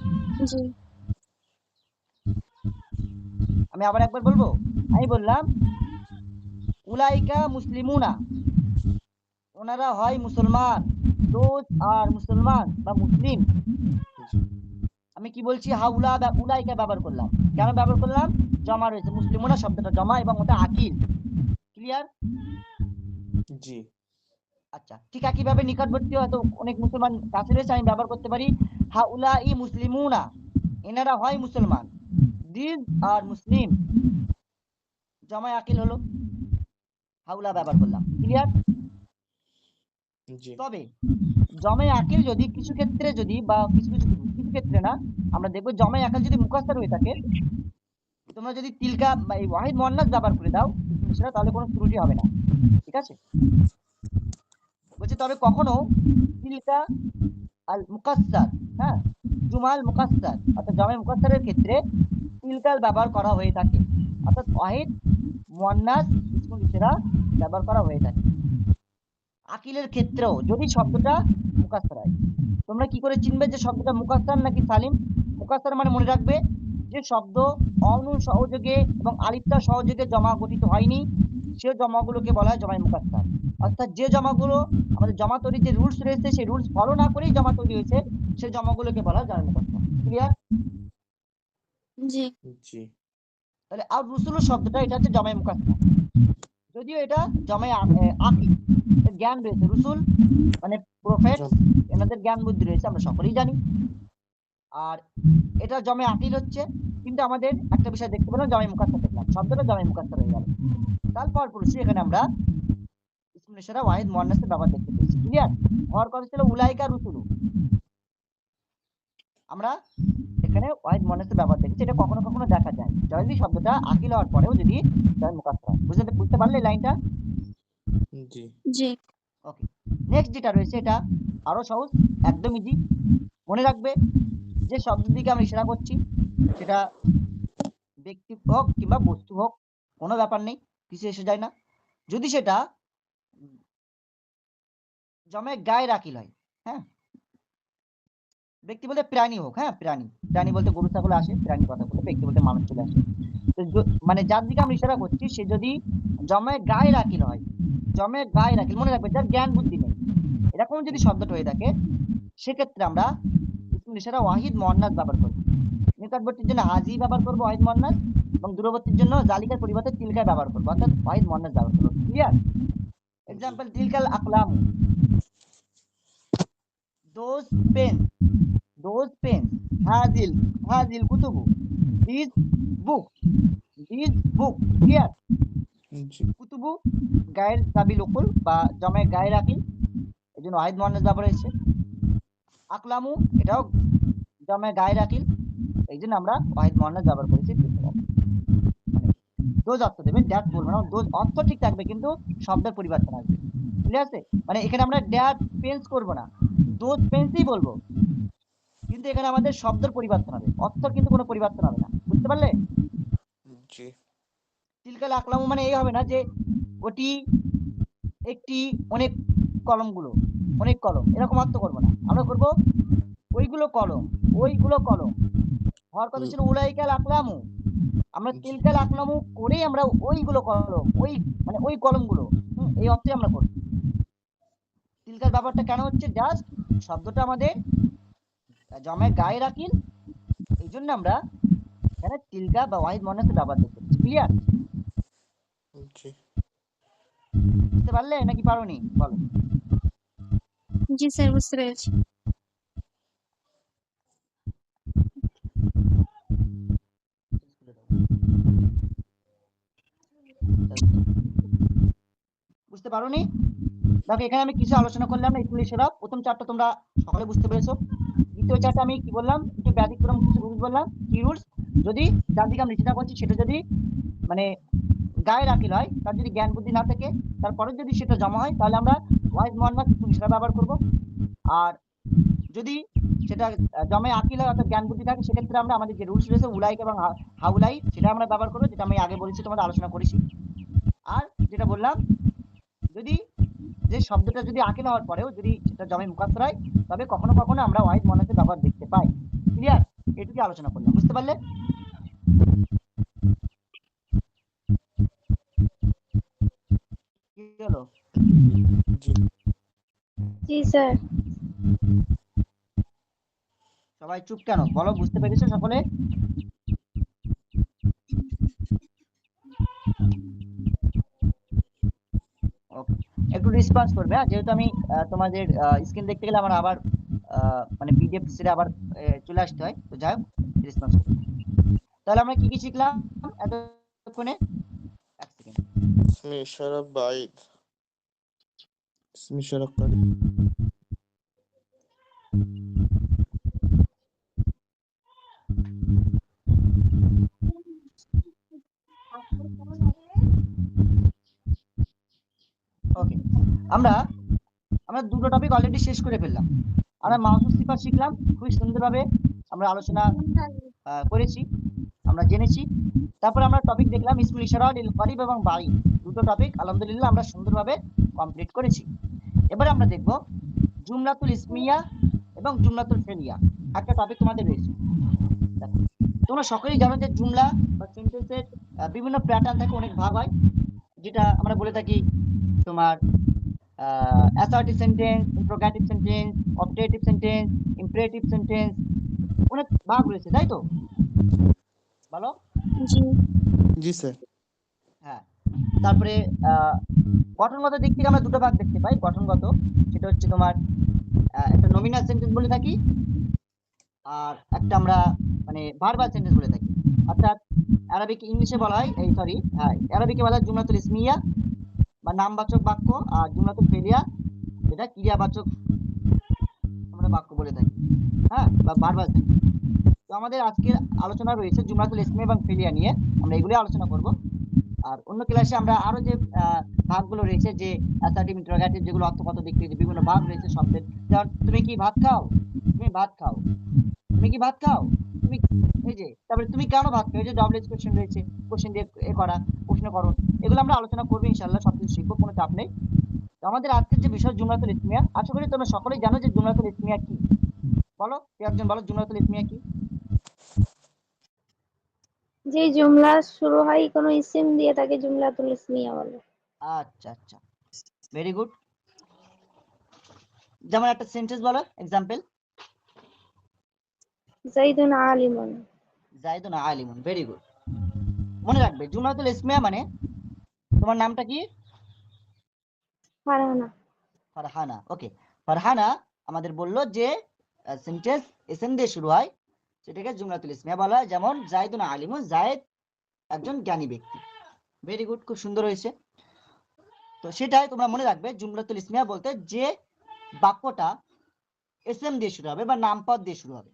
जी আমি আবার একবার বলবো। আমি বললাম উলাইকা মুসলিমুনা, ওনারা হয় মুসলমান, দোজ আর মুসলমান বা মুসলিম। আমি কি বলছি, হাউলা বা উলাইকা ব্যবহার করলাম। কেন ব্যবহার করলাম? জমা রয়েছে, মুসলিমুনা শব্দটা জমা এবং ওটা আকিল। ক্লিয়ার? জি। আচ্ছা, ঠিক একইভাবে নিকটবর্তী হয়তো অনেক মুসলমান কাছে রয়েছে, আমি ব্যবহার করতে পারি হাউলা ই মুসলিমুনা, এনারা হয় মুসলমান, দিস আর মুসলিম, জমায় আকিল হলো, হাউলা ব্যবহার করলাম। ক্লিয়ার? জি। তবে জমায় আকিল যদি কিছু ক্ষেত্রে যদি বা কিছু কিছু কিছু ক্ষেত্রে না, আমরা দেখবো জমায় আকিল যদি মুকাস্সার হয়ে থাকে, তোমরা যদি তিলকা বা এই ওয়াহিদ মুয়ান্নাস ব্যবহার করে দাও সেটা, তাহলে কোনো ত্রুটি হবে না। ঠিক আছে? বলছি তবে কখনো তিলকা আল মুকাস্সার, হ্যাঁ, জুমাল মুকাস্সার অর্থাৎ জামে মুকাস্সারের ক্ষেত্রে তিলকাল ব্যবহার করা হয়ে থাকে, অর্থাৎ ওয়াহিদ মুয়ান্নাস ইসমুল ইশারা ব্যবহার করা হয়ে থাকে। আকিলের ক্ষেত্রেও যদি শব্দটা মুকাস্সার হয়, তোমরা কি করে চিনবে যে শব্দটা মুকাস্সার নাকি সালিম? মুকাস্সার মানে মনে রাখবে যে শব্দ অনু সহযোগে এবং আলিফটা সহযোগে জমা গঠিত হয়নি, সে জমাগুলোকে বলা হয় জমায় মুকাস্সার। অর্থাৎ যে জমাগুলো আমাদের জমা তৈরির যে রুলস রয়েছে সেই রুলস ফলো না করেই জমা তৈরি হয়েছে, সেই জমাগুলোকে বলা হয় জমায় মুকাস্সার। ক্লিয়ার? জি জি। তাহলে আর রুসুল শব্দটা এটা হচ্ছে জমায় মুকাস্সার, যদিও এটা জমায় আকিল, এর জ্ঞান রয়েছে। রুসুল মানে প্রফেট, এনাদের জ্ঞান বুদ্ধি রয়েছে, আমরা সকলেই জানি। আর এটা জমে আকিল হচ্ছে, কিন্তু আমাদের একটা বিষয় দেখতে পেলাম, জমে মুকাস্সার দেখলাম, শব্দটা জমে মুকাস্সার হয়ে গেল। তারপর পুরুষ এখানে আমরা ইসমুল ইশারা ওয়াহিদ মুয়ান্নাসের ব্যবহার দেখতে পেয়েছি। ক্লিয়ার? হওয়ার কথা ছিল উলাইকা রুসুলু, আমরা এখানে ওয়াহিদ মুয়ান্নাসের ব্যবহার দেখেছি। এটা কখনো কখনো দেখা যায় যদি শব্দটা আকিল হওয়ার পরেও যদি জমে মুকাস্সার হয়। বুঝতে পারলে লাইনটা? জি। জি ওকে, নেক্সট যেটা রয়েছে এটা আরো সহজ, একদম ইজি। মনে রাখবে যে শব্দের দিকে আমরা ইশারা করছি সেটা ব্যক্তি হোক কিংবা বস্তু হোক, কোনো ব্যাপার নেই, কিছু এসে যায় না। যদি সেটা জমে গায়ের আকিল হয়, হ্যাঁ, ব্যক্তি বলতে প্রাণী হোক, হ্যাঁ প্রাণী, প্রাণী বলতে গরু ছাগল আসে, প্রাণী কথা বলে, ব্যক্তি বলতে মানুষ চলে আসে। তো মানে যার দিকে আমরা ইশারা করছি সে যদি জমে গায়ের আকিল হয়, জমে গায়ের আকিল, মনে রাখবে যার জ্ঞান বুদ্ধি নেই, এরকম যদি শব্দটা হয়ে থাকে, সেক্ষেত্রে আমরা ইসমুল ইশারা ওয়াহিদ মুয়ান্নাস ব্যবহার করব। নিকটবর্তীর জন্য হাজি ব্যবহার করবো ওয়াহিদ মুয়ান্নাস, এবং দূরবর্তীর জন্য জালিকার পরিবর্তে তিলকা ব্যবহার করবো, অর্থাৎ ওয়াহিদ মুয়ান্নাস ব্যবহার করবো। ক্লিয়ার? এক্সাম্পল, তিলকাল আকলামু, those pen, those pens, hazil kutubu, these books, these books. Clear? জি। কুতুবু গায়ের দাবি লকুল বা জমে গায়ের আকিল, এই জন্য ওয়াহিদ মুয়ান্নাস ব্যবহার হয়েছে। আকলামু এটাও জমে গায়ের আকিল, এই জন্য আমরা ওয়াহিদ মুয়ান্নাস ব্যবহার করেছি। মানে দোজ অর্থ দেবেন, ড্যাট বলবো না, দোজ অর্থ ঠিক থাকবে কিন্তু শব্দের পরিবর্তন আসবে। ক্লিয়ার আছে? মানে এখানে আমরা ড্যাট পেন্স করবো না, দোজ পেন্সই বলবো, কিন্তু এখানে আমাদের শব্দের পরিবর্তন হবে, অর্থ কিন্তু কোনো পরিবর্তন হবে না। বুঝতে পারলে? জি। তিলকাল আকলামু মানে এই হবে না যে ওটি একটি অনেক কলমগুলো, অনেক কলম, এরকম অর্থ করবো না, আমরা করব ওইগুলো কলম, ওইগুলো কলম। হওয়ার কথা ছিল উলাইকাল আকলামু, আমরা জি। তিলকাল আকলামু করেই আমরা ওইগুলো কলম, ওই মানে ওই কলমগুলো, এই অর্থে আমরা করি। তিলকার ব্যাপারটা কেন হচ্ছে, জাস্ট শব্দটা আমাদের জমে গায়ে রাখিল, এই জন্য আমরা এখানে তিলকা বা ওয়াহিদ মুয়ান্নাসের ব্যবহার দেখতে পাচ্ছি। ক্লিয়ার? জি। বুঝতে পারলে নাকি পারোনি? বলো। জি স্যার বুঝতে পেরেছি। বুঝতে পারোনি? দেখো এখানে আমি কিছু আলোচনা করলাম না, ইসমুল ইশারা প্রথম চারটা তোমরা সকলে বুঝতে পেরেছো। দ্বিতীয় চারটা আমি কি বললাম, একটু ব্যতিক্রম কিছু রুলস বললাম। কি রুলস? যদি যার দিকে আমরা ইশারা করছি সেটা যদি মানে গায়ে রাখিল হয়, তার যদি জ্ঞান বুদ্ধি না থাকে, তারপরে যদি সেটা জমা হয়, তাহলে আমরা ওয়াহিদ মুয়ান্নাস ইসমুল ইশারা ব্যবহার করব। আর যদি সেটা জমে আকিল হয় অর্থাৎ জ্ঞান বুদ্ধি থাকে, সেক্ষেত্রে আমরা আমাদের যে রুলস রয়েছে উলাইক এবং হাউলাই, সেটা আমরা ব্যবহার করবো, যেটা আমি আগে বলেছি, তোমাদের আলোচনা করেছি। আর যেটা বললাম, যদি যে শব্দটা যদি আকিল হওয়ার পরেও যদি সেটা জমে মুকাদ্দার হয়, তবে কখনো কখনো আমরা ওয়াহিদ মুয়ান্নাসের ব্যবহার দেখতে পাই। ক্লিয়ার? এটুকু আলোচনা করলাম, বুঝতে পারলে? কি হলো? জি। জি স্যার। সবাই চুপ কেন বলো, বুঝতে পেরেছো সকলে? ওকে, একটু রেসপন্স করবে হ্যাঁ, যেহেতু আমি তোমাদের স্ক্রিন দেখতে গেলে আমার আবার মানে পিডিএফ সেটা আবার চলে আসতে হয়, তো যাই হোক রেসপন্স করবে। তাহলে আমরা কি কি শিখলাম এতক্ষণে? এক সেকেন্ড। इसमें इशारा बाइद इसमें इशारा कर ওকে, আমরা আমরা দুটো টপিক অলরেডি শেষ করে ফেললাম। আমরা মাউসুস সিফাত শিখলাম, খুবই সুন্দরভাবে আমরা আলোচনা করেছি, আমরা জেনেছি। তারপর আমরা টপিক দেখলাম ইসমুল ইশারা, লিল করিব এবং বাঈদ, দুটো টপিক আলহামদুলিল্লাহ আমরা সুন্দরভাবে কমপ্লিট করেছি। এবারে আমরা দেখব জুমলাতুল ইসমিয়া এবং জুমলাতুল ফেলিয়া, একটা টপিক তোমাদের রয়েছে। দেখো, তোমরা সকলেই জানো যে জুমলা বা সেন্টেন্সের বিভিন্ন প্যাটার্ন থাকে, অনেক ভাগ হয়, যেটা আমরা বলে থাকি তোমার assertive sentence, interrogative sentence, objective sentence, imperative sentence, অনেক ভাগ রয়েছে, তাই তো? বলো। জি जी सर হ্যাঁ, তারপরে গঠনগত দিক থেকে আমরা দুটো ভাগ দেখতে পাই। গঠনগত, সেটা হচ্ছে তোমার একটা নমিনাল সেন্টেন্স বলে থাকি, আর একটা আমরা মানে ভার্বাল সেন্টেন্স বলে থাকি। অর্থাৎ আরবিক ইংলিশে বলা হয়, এই সরি হ্যাঁ, আরবিকে বলা হয় জুমলাতুল ইসমিয়া বা নামবাচক বাক্য, আর জুমলাতুল ফেলিয়া যেটা ক্রিয়াবাচক আমরা বাক্য বলে থাকি, হ্যাঁ, বা ভার্বাল সেন্টেন্স। তো আমাদের আজকের আলোচনা রয়েছে জুমলাতুল ইসমিয়া এবং ফেলিয়া নিয়ে, আমরা এগুলো আলোচনা করব। আর অন্য ক্লাসে আমরা আরো যে ভাগগুলো রয়েছে, যে অ্যাসার্টিভ, ইন্টারোগেটিভ, যেগুলো অর্থগত দিক থেকে যে বিভিন্ন ভাগ রয়েছে শব্দের, যেমন তুমি কি ভাত খাও, তুমি ভাত খাও, তুমি কি ভাত খাও, তুমি, এই যে তারপরে তুমি কেন ভাত খাও, এই যে ডবল কোশ্চেন রয়েছে, কোশ্চেন দিয়ে এ করা, প্রশ্ন করো, এগুলো আমরা আলোচনা করবো ইনশাআল্লাহ, সবকিছু শিখবো, কোনো চাপ নেই। তো আমাদের আজকের যে বিষয় জুমলাতুল ইসমিয়া, আশা করি তোমরা সকলেই জানো যে জুমলাতুল ইসমিয়া কি। বলো, কেউ একজন বলো জুমলাতুল ইসমিয়া কি। যে জুমলা শুরু হয় কোনো ইসিম দিয়ে তাকে জুমলাতুল ইসমিয়া বলে। আচ্ছা আচ্ছা, ভেরি গুড। যেমন একটা সেন্টেন্স বলো, এক্সাম্পল। জাইদুন আলিমুন। জাইদুন আলিমুন, ভেরি গুড। মনে রাখবে জুমলাতুল ইসমিয়া মানে, তোমার নামটা কি? ফারহানা। ফারহানা, ওকে। ফারহানা আমাদের বললো যে সেন্টেন্স এসএম দিয়ে শুরু হয়, সেটাকে জুমলাতুল ইসমিয়া বলা হয়। যেমন জাইদুন আলিমুন, জায়েদ একজন জ্ঞানী ব্যক্তি। ভেরি গুড, খুব সুন্দর হয়েছে। তো সেটাই তোমরা মনে রাখবে, জুমলাতুল ইসমিয়া বলতে যে বাক্যটা এসএম দিয়ে শুরু হবে বা নামপদ দিয়ে শুরু হবে,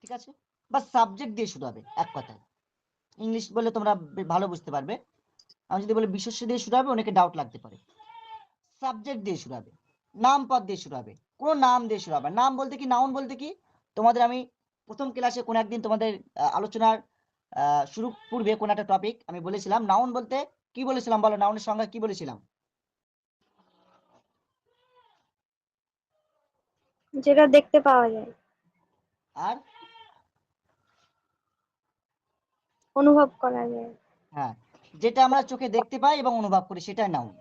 ঠিক আছে, বা সাবজেক্ট দিয়ে শুরু হবে। এক কথায় ইংলিশ বলে তোমরা ভালো বুঝতে পারবে। আমি যদি বলি বিশেষ্য দিয়ে শুরু হবে, অনেকে ডাউট লাগতে পারে। সাবজেক্ট দিয়ে শুরু হবে, নামপদ দিয়ে শুরু হবে, কোন নাম দিয়ে শুরু হবে। নাম বলতে কি, নাউন বলতে কি, তোমাদের আমি প্রথম ক্লাসে কোন একদিন তোমাদের আলোচনার শুরু পূর্বে কোন একটা টপিক আমি বলেছিলাম, নাউন বলতে কি বলেছিলাম বলো, নাউনের সংজ্ঞা কি বলেছিলাম? যেটা দেখতে পাওয়া যায়, আর অনুভব করা যায়। হ্যাঁ, যেটা আমরা চোখে দেখতে পাই এবং অনুভব করি, সেটাই নাউন।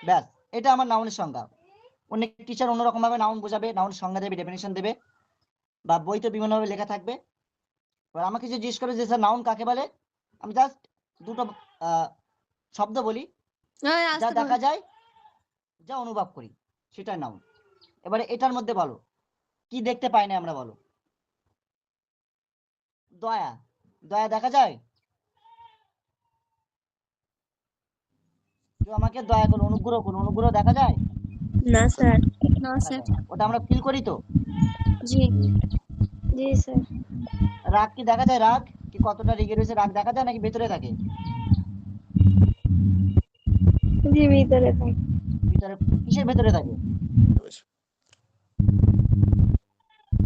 ব্যাস, এটা আমার নাউনের সংজ্ঞা। অনেক টিচার অন্যরকম ভাবে নাউন বোঝাবে, নাউনের সংজ্ঞা দেবে, ডেফিনেশন দেবে, বা বইতে বিভিন্নভাবে লেখা থাকবে। এবার আমাকে যে জিজ্ঞেস করে যে স্যার নাউন কাকে বলে, আমি জাস্ট দুটো শব্দ বলি, যা দেখা যায়, যা অনুভব করি, সেটাই নাউন। এবারে এটার মধ্যে বলো কি দেখতে পাই না আমরা, বলো। দয়া, দয়া দেখা যায়? কেউ আমাকে দয়া করো, অনুগ্রহ করো, অনুগ্রহ দেখা যায়? না স্যার। না দেখা স্যার। যায় না। ওটা আমরা ফিল করি তো। জি জি স্যার। রাগ কি দেখা যায়? রাগ কি কতটা রেগে রয়েছে, রাগ দেখা যায় নাকি ভেতরে থাকে? জি ভিতরে থাকে। ভিতরে, কিসের ভেতরে থাকে?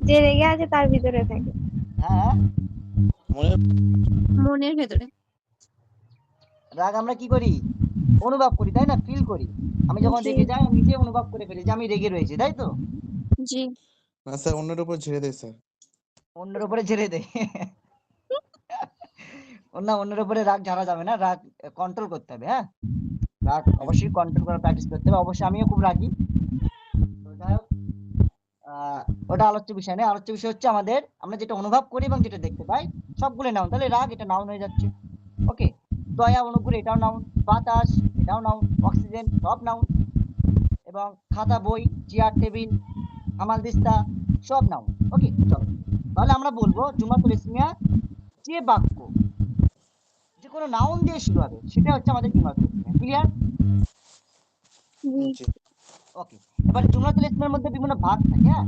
যে রেগে আছে তার ভিতরে থাকে। হ্যাঁ, মনে মনের ভেতরে। রাগ আমরা কি করি, অনুভব করি, তাই না, ফিল করি। আমি যখন জি রেগে যাই, আমি নিজে অনুভব করে ফেলি যে আমি রেগে রয়েছি, তাই তো? জি না স্যার অন্যের উপর ছেড়ে দেয় স্যার অন্যের উপরে ছেড়ে দেয়। না, অন্যের উপরে রাগ ঝাড়া যাবে না, রাগ কন্ট্রোল করতে হবে। হ্যাঁ, রাগ অবশ্যই কন্ট্রোল করার প্র্যাকটিস করতে হবে। অবশ্যই আমিও খুব রাগি। তো যাই হোক, ওটা আলোচ্য বিষয় নয়, আলোচ্য বিষয় হচ্ছে আমাদের আমরা যেটা অনুভব করি এবং যেটা দেখতে পাই সবগুলো নাউন। তাহলে রাগ এটা নাউন হয়ে যাচ্ছে। ওকে, দয়া অনুগ্রহ এটাও নাউন, বাতাস এটাও নাউন, অক্সিজেন সব নাউন, এবং খাতা বই চেয়ার টেবিল হামালদিস্তা সব নাউন। ওকে চলো, তাহলে আমরা বলবো জুমাতুল ইসমিয়া যে বাক্য যে কোনো নাউন দিয়ে শুরু হবে সেটা হচ্ছে আমাদের জুমাতুল ইসমিয়া। ক্লিয়ার? জি জি ওকে, এবার জুমলাতুল ইসমিয়ার মধ্যে বিভিন্ন ভাগ থাকে। হ্যাঁ,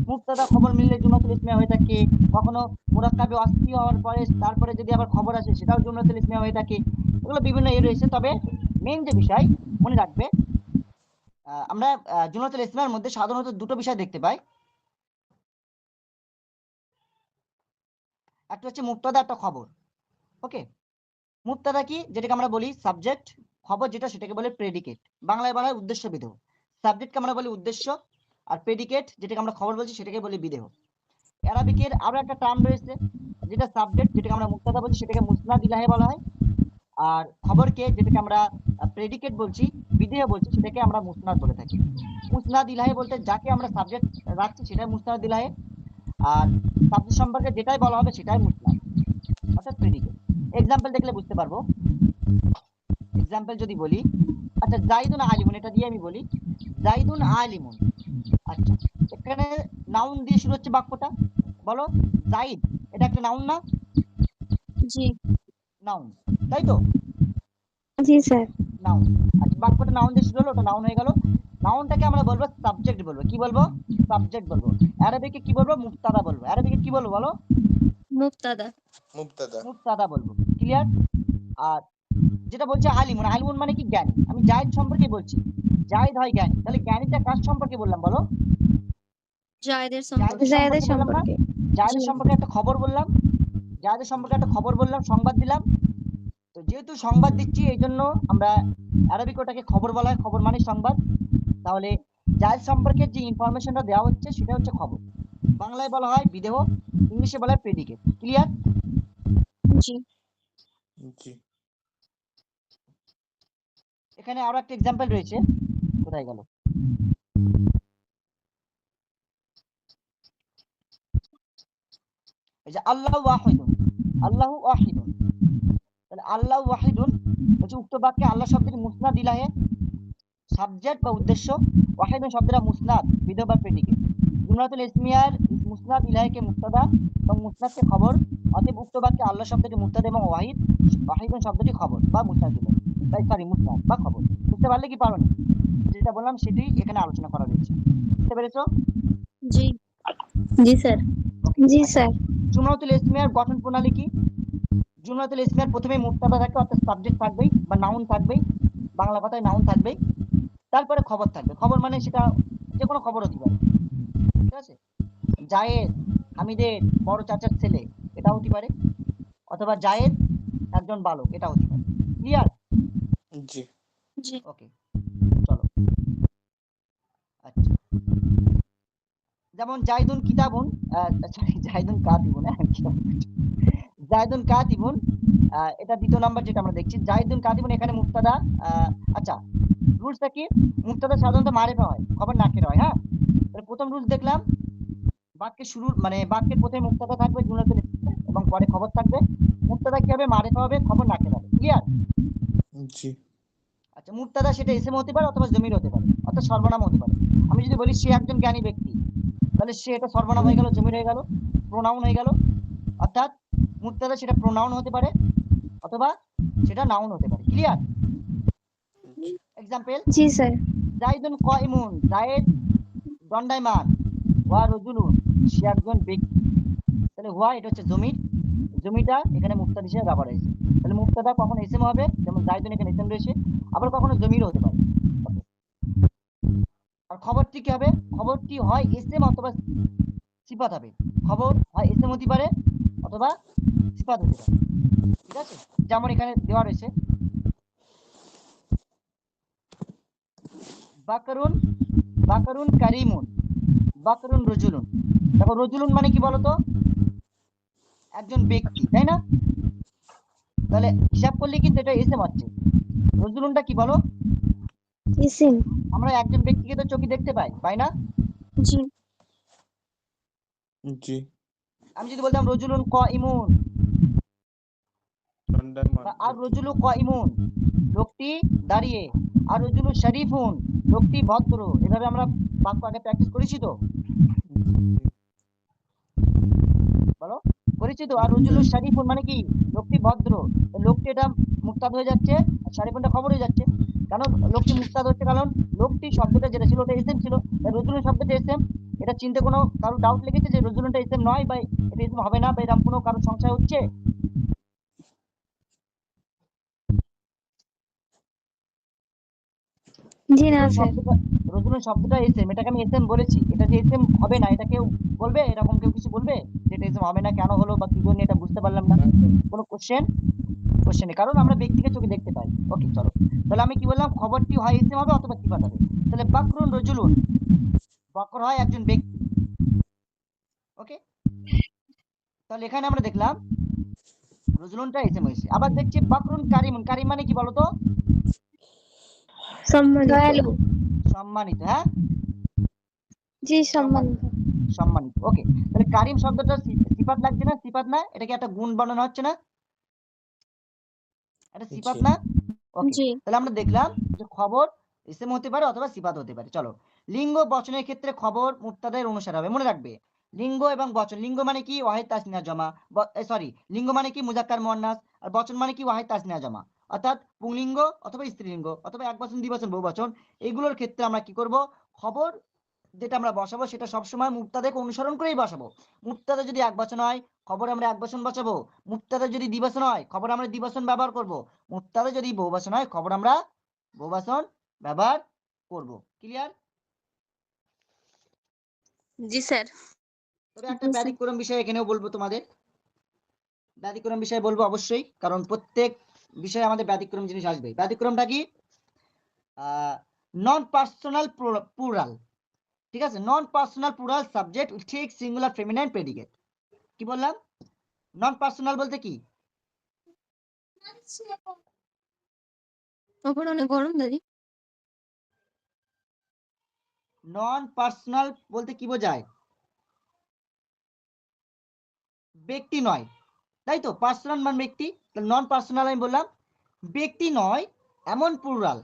মুবতাদা খবর মিললে জুমলাতুল ইসমিয়া হয়ে থাকে, কখনো মুরাক্কাবে অস্তি হওয়ার পরে তারপরে যদি আবার খবর আসে সেটাও জুমলাতুল ইসমিয়া হয়ে থাকে। এগুলো বিভিন্ন রয়েছে, তবে মেইন যে বিষয় মনে রাখবে, আমরা জুমলাতুল ইসমিয়ার মধ্যে সাধারণত দুটো বিষয় দেখতে পাই। একটা হচ্ছে মুবতাদা, একটা খবর। ওকে, মুবতাদা কি, যেটাকে আমরা বলি সাবজেক্ট, খবর যেটা সেটাকে বলে প্রেডিকেট, বাংলায় বলা হয় উদ্দেশ্য বিধেয়। সাবজেক্টকে আমরা বলি উদ্দেশ্য, আর প্রেডিকেট যেটাকে আমরা খবর বলছি সেটাকে বলি বিধেয়। অ্যারাবিকের আরো একটা টার্ম রয়েছে, যেটা সাবজেক্ট যেটাকে আমরা মুবতাদা বলছি সেটাকে মুসনাদ ইলাহি বলা হয়, আর খবরকে যেটাকে আমরা প্রেডিকেট বলছি বিধেয় বলছি সেটাকে আমরা মুসনাদ বলে থাকি। মুসনাদ ইলাহি বলতে যাকে আমরা সাবজেক্ট রাখছি সেটাই মুসনাদ ইলাহি, আর সাবজেক্ট সম্পর্কে যেটাই বলা হবে সেটাই মুসনাদ, অর্থাৎ প্রেডিকেট। এক্সাম্পল দেখলে বুঝতে পারবো। এক্সাম্পল যদি বলি, আচ্ছা জাইদুন আলিমুন, এটা দিয়ে আমি বলি জাইদুন আলিমুন। আচ্ছা, এখানে নাউন দিয়ে শুরু হচ্ছে বাক্যটা, বলো জাইদ এটা একটা নাউন না? জি নাউন, তাই তো? জি স্যার। নাউন। আচ্ছা, বাক্যটা নাউন দিয়ে শুরু হলো, ওটা নাউন হয়ে গেল। নাউনটাকে আমরা বলবো সাবজেক্ট বলবো। কি বলবো? সাবজেক্ট বলবো। আরবিকে কি বলবো? মুবতাদা বলবো। আরবিকে কি বলবো বলো? মুবতাদা মুবতাদা মুবতাদা বলবো। ক্লিয়ার? আর যেটা বলছে আলিমুন, আলিমুন মানে কি জ্ঞানী। আমি জায়েদ সম্পর্কে বলছি, জায়েদ হয় জ্ঞানী, তাহলে জ্ঞানীটা কার সম্পর্কে বললাম বলো? জায়েদের জায়েদের সম্পর্কে জায়েদের সম্পর্কে বললাম না? সম্পর্কে। জায়েদের জি সম্পর্কে একটা খবর বললাম, জায়েদের সম্পর্কে একটা খবর বললাম, সংবাদ দিলাম। তো যেহেতু সংবাদ দিচ্ছি এই জন্য আমরা আরবিক ওটাকে খবর বলা হয়, খবর মানে সংবাদ। তাহলে জায়েদ সম্পর্কে যে ইনফরমেশনটা দেওয়া হচ্ছে সেটা হচ্ছে খবর। বাংলায় বলা হয় বিদেহ, ইংলিশে বলা হয় প্রেডিকেট। ক্লিয়ার? জি জি এখানে আরো একটা এক্সাম্পল রয়েছে, কোথায় গেল? এই যে আল্লাহ ওয়াহিদুন, আল্লাহু ওয়াহিদুন, তাহলে আল্লাহ ওয়াহিদুন হচ্ছে উক্ত বাক্যে আল্লাহ শব্দটি মুসনাদ ইলাহে সাবজেক্ট বা উদ্দেশ্য, ওয়াহিদুন শব্দটা মুসনাদ বিধেয় বা প্রেডিকেট। জুমলাতুল ইসমিয়ার মুসনাদ ইলাহিকে মুবতাদা এবং মুসনাদকে খবর, অতএব উক্ত বাক্যে আল্লাহ শব্দটি মুবতাদা এবং ওয়াহিদুন শব্দটি খবর বা মুসনাদ ইলাহি, তাই সরি মুসনাদ বা খবর। বুঝতে পারলে কি পারোনি? যেটা বললাম সেটি এখানে আলোচনা করা হয়েছে। বুঝতে পেরেছো? জি জি স্যার। ওকে, জি আচ্ছা। স্যার। জুমলাতুল ইসমিয়ার গঠন প্রণালী কি? জুমলাতুল ইসমিয়ার প্রথমে মুবতাদা থাকে, অর্থাৎ সাবজেক্ট থাকবেই বা নাউন থাকবেই, বাংলা কথায় নাউন থাকবেই। তারপরে খবর থাকবে, খবর মানে সেটা যে কোনো খবর হতে পারে। ঠিক আছে? জায়েদ হামিদের বড় চাচার ছেলে, এটা হতে পারে, অথবা জায়েদ একজন বালক, এটা হতে পারে। ক্লিয়ার? জি জি ওকে চলো। আচ্ছা, যেমন জাইদুন কিতাবুন, সরি জাইদুন কাতিবুন, জাইদুন কাতিবুন, এটা দ্বিতীয় নাম্বার যেটা আমরা দেখছি। জাইদুন কাতিবুন এখানে মুবতাদা। আচ্ছা, রুলসটা কি? মুবতাদা সাধারণত মারিফা হয়, খবর নাকিরা হয়। হ্যাঁ, তাহলে প্রথম রুলস দেখলাম, বাক্যের শুরুর মানে বাক্যের প্রথমে মুবতাদা থাকবে জুমলাতুল ইসমিয়া এবং পরে খবর থাকবে। মুবতাদা কি হবে? মারিফা হবে, খবর নাকিরা হবে। ক্লিয়ার? জি আচ্ছা, মুবতাদা সেটা ইসম হতে পারে অথবা জমির হতে পারে, অর্থাৎ সর্বনাম হতে পারে। আমি যদি বলি সে একজন জ্ঞানী ব্যক্তি, তাহলে সে এটা সর্বনাম হয়ে গেল, জমির হয়ে গেল, প্রোনাউন হয়ে গেল। অর্থাৎ মুবতাদা সেটা প্রোনাউন হতে পারে অথবা সেটা নাউন হতে পারে। ক্লিয়ার? এক্সাম্পল, জি স্যার। জাইদুন কাইমুন, জায়েদ দণ্ডায়মান, ওয়া রজুলুন সে একজন ব্যক্তি। তাহলে ওয়া এটা হচ্ছে জমির, জমিটা এখানে মুবতাদা হিসেবে ব্যবহার হয়েছে। তাহলে মুবতাদা কখনো ইসম হবে, যেমন জাইদুন এখানে ইসম রয়েছে, আবার কখনো জমিরও হতে পারে। আর খবরটি কি হবে? খবরটি হয় ইসম অথবা সিফাত হবে। খবর হয় ইসম হতে পারে অথবা সিফাত হতে পারে। ঠিক আছে? যেমন এখানে দেওয়া রয়েছে বাকরুন, বাকরুন কারিমুন, বাকরুন রজুলুন। দেখো রজুলুন মানে কি বলতো? একজন ব্যক্তি, তাই না? তাহলে হিসাব করলে কিন্তু এটা ইসম হচ্ছে। রজুলুনটা কি বলো? ইসিম। আমরা একজন ব্যক্তিকে তো চোখে দেখতে পাই, পাই না? জি জি। আমি যদি বলতাম রজুলুন কাইমুন বা আর রজুলু কাইমুন, লোকটি দাঁড়িয়ে, আর রজুলু শরীফুন, লোকটি ভদ্র, এভাবে আমরা বাক্য আগে প্র্যাকটিস করেছি তো, বলো করেছি তো। আর রজুলু শরীফুন মানে কি, লোকটি ভদ্র, তো লোকটি এটা মুক্তাদ হয়ে যাচ্ছে, আর শরীফুনটা খবর হয়ে যাচ্ছে। কেন লোকটি মুক্তাদ হচ্ছে, কারণ লোকটি শব্দটা যেটা ছিল ওটা এসএম ছিল, তাই রজুলুন শব্দটা এসএম। এটা চিনতে কোনো কারো ডাউট লেগেছে যে রজুলুনটা এসএম নয় বা এটা এসএম হবে না, বা এরকম কোনো কারো সংশয় হচ্ছে? জি না রজুলুন স্যার। শব্দটা, রজুলুন শব্দটা এসএম, এটাকে আমি এসএম বলেছি, এটা যে এসএম হবে না এটা কেউ বলবে? এরকম কেউ কিছু বলবে যে এটা এসএম হবে না, কেন হলো বা কি জন্য, এটা বুঝতে পারলাম না? কোনো কোশ্চেন নেই, কারণ আমরা ব্যক্তিকে চোখে দেখতে পাই। ওকে চলো, তাহলে আমি কি বললাম, খবরটি হয় ইসম হবে অথবা সিফাত হবে। তাহলে বাকরুন রজুলুন, বকর হয় একজন ব্যক্তি। ওকে, তাহলে এখানে আমরা দেখলাম রজুলুনটা ইসম হয়েছে। আবার দেখছি বাকরুন কারিমুন, কারিম মানে কি বলতো? সম্মানিত। দয়ালু। সম্মানিত, হ্যাঁ জি সম্মানিত, সম্মানিত। সম্মানিত। ওকে, তাহলে কারিম শব্দটা সিফাত লাগছে না? সিফাত না, এটা কি একটা গুণ বর্ণনা হচ্ছে না? এটা সিফাত জি। না? ওকে, জি তাহলে আমরা দেখলাম যে খবর ইসম হতে পারে অথবা সিফাত হতে পারে। চলো, লিঙ্গ বচনের ক্ষেত্রে খবর মুবতাদার অনুসারে হবে, মনে রাখবে। লিঙ্গ এবং বচন, লিঙ্গ মানে কি ওয়াহিদ তাসনিয়া জমা, সরি, লিঙ্গ মানে কি মুজাক্কার মুয়ান্নাস, আর বচন মানে কি ওয়াহিদ তাসনিয়া জমা, অর্থাৎ পুংলিঙ্গ অথবা স্ত্রীলিঙ্গ অথবা এক বচন দ্বিবচন বহুবচন, এগুলোর ক্ষেত্রে আমরা কি করব, খবর যেটা আমরা বসাবো সেটা সবসময় মুবতাদাকে অনুসরণ করেই বসাবো। মুবতাদা যদি এক বচন হয়, খবর আমরা এক বচন বসাবো। মুবতাদা যদি দ্বিবচন হয়, খবর আমরা দ্বিবচন ব্যবহার করব। মুবতাদা যদি বহুবচন হয়, খবর আমরা বহুবচন ব্যবহার করব। ক্লিয়ার? জি স্যার। তবে একটা ব্যতিক্রম বিষয় এখানেও বলবো তোমাদের, ব্যতিক্রম বিষয় বলবো অবশ্যই, কারণ প্রত্যেক বিষয়ে আমাদের ব্যতিক্রম জিনিস আসবে। ব্যতিক্রমটা কি? নন পার্সোনাল প্লুরাল, ঠিক আছে, নন পার্সোনাল প্লুরাল সাবজেক্ট উইথ ঠিক সিঙ্গুলার ফেমিনাইন প্রেডিকেট। কি বললাম? নন পার্সোনাল বলতে কি? ওপর অনেক গরম দাদি। নন পার্সোনাল বলতে কি বোঝায়? ব্যক্তি নয়, তাই তো, পার্সোনাল মান ব্যক্তি, নন পার্সোনাল আমি বললাম ব্যক্তি নয় এমন প্লুরাল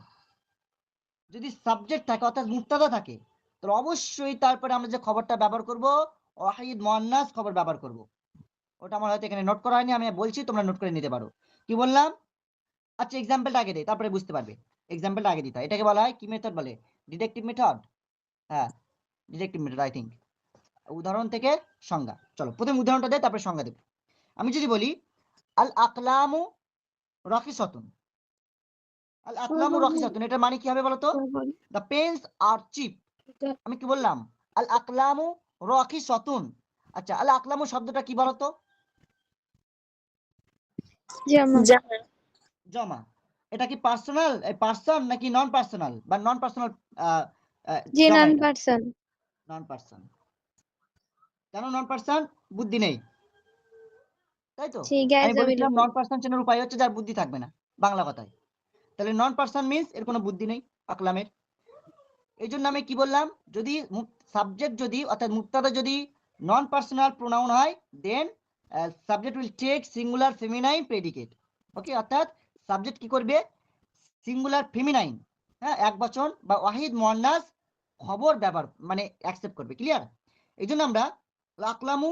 যদি সাবজেক্ট থাকে অর্থাৎ মুবতাদা থাকে, তো অবশ্যই তারপরে আমরা যে খবরটা ব্যবহার করব ওয়াহিদ মুয়ান্নাস খবর ব্যবহার করব। ওটা আমার হয়তো এখানে নোট করা হয়নি, আমি বলছি তোমরা নোট করে নিতে পারো। কি বললাম? আচ্ছা, এক্সাম্পলটা আগে দেই, তারপরে বুঝতে পারবে। এক্সাম্পলটা আগে দিতে হয়, এটাকে বলা হয় কি মেথড বলে? Deductive method. হ্যাঁ, ডিডাকটিভ মেথড আই থিঙ্ক। উদাহরণ থেকে সংজ্ঞা, চলো প্রথম উদাহরণটা দেয় তারপরে সংজ্ঞা দেব। আমি যদি বলি আল আকলামু রাকিসাতুন, আল আকলামু রাকিসাতুন, এটার মানে কি হবে বলতো? The pens are cheap. আমি কি বললাম? আল আকলামু রাকিসাতুন। আচ্ছা, আল আকলামু শব্দটা কি বলতো? জামা। জমা। এটা কি পার্সোনাল পার্সন নাকি নন পার্সোনাল বা নন পার্সোনাল জি জমা? নন এটা পার্সন। নন পার্সন। কেন নন পার্সন? বুদ্ধি নেই, তাই তো। জি গ্যাস আমি বলেছিলাম অ্যাভেলেবল। নন পার্সন চেনার উপায় হচ্ছে যার বুদ্ধি থাকবে না, বাংলা কথায়। তাহলে নন পার্সন মিন্স এর কোনো বুদ্ধি নেই আকলামের। এই জন্য আমি কি বললাম, যদি সাবজেক্ট যদি অর্থাৎ মুক্তাদা যদি নন পার্সোনাল প্রোনাউন হয়, then subject will take singular feminine predicate. Okay, অর্থাৎ সাবজেক্ট কি করবে? সিঙ্গুলার ফেমিনাইন, হ্যাঁ, এক বচন বা ওয়াহিদ মুয়ান্নাস খবর ব্যবহার মানে অ্যাকসেপ্ট করবে। ক্লিয়ার? এই জন্য আমরা লাকলামু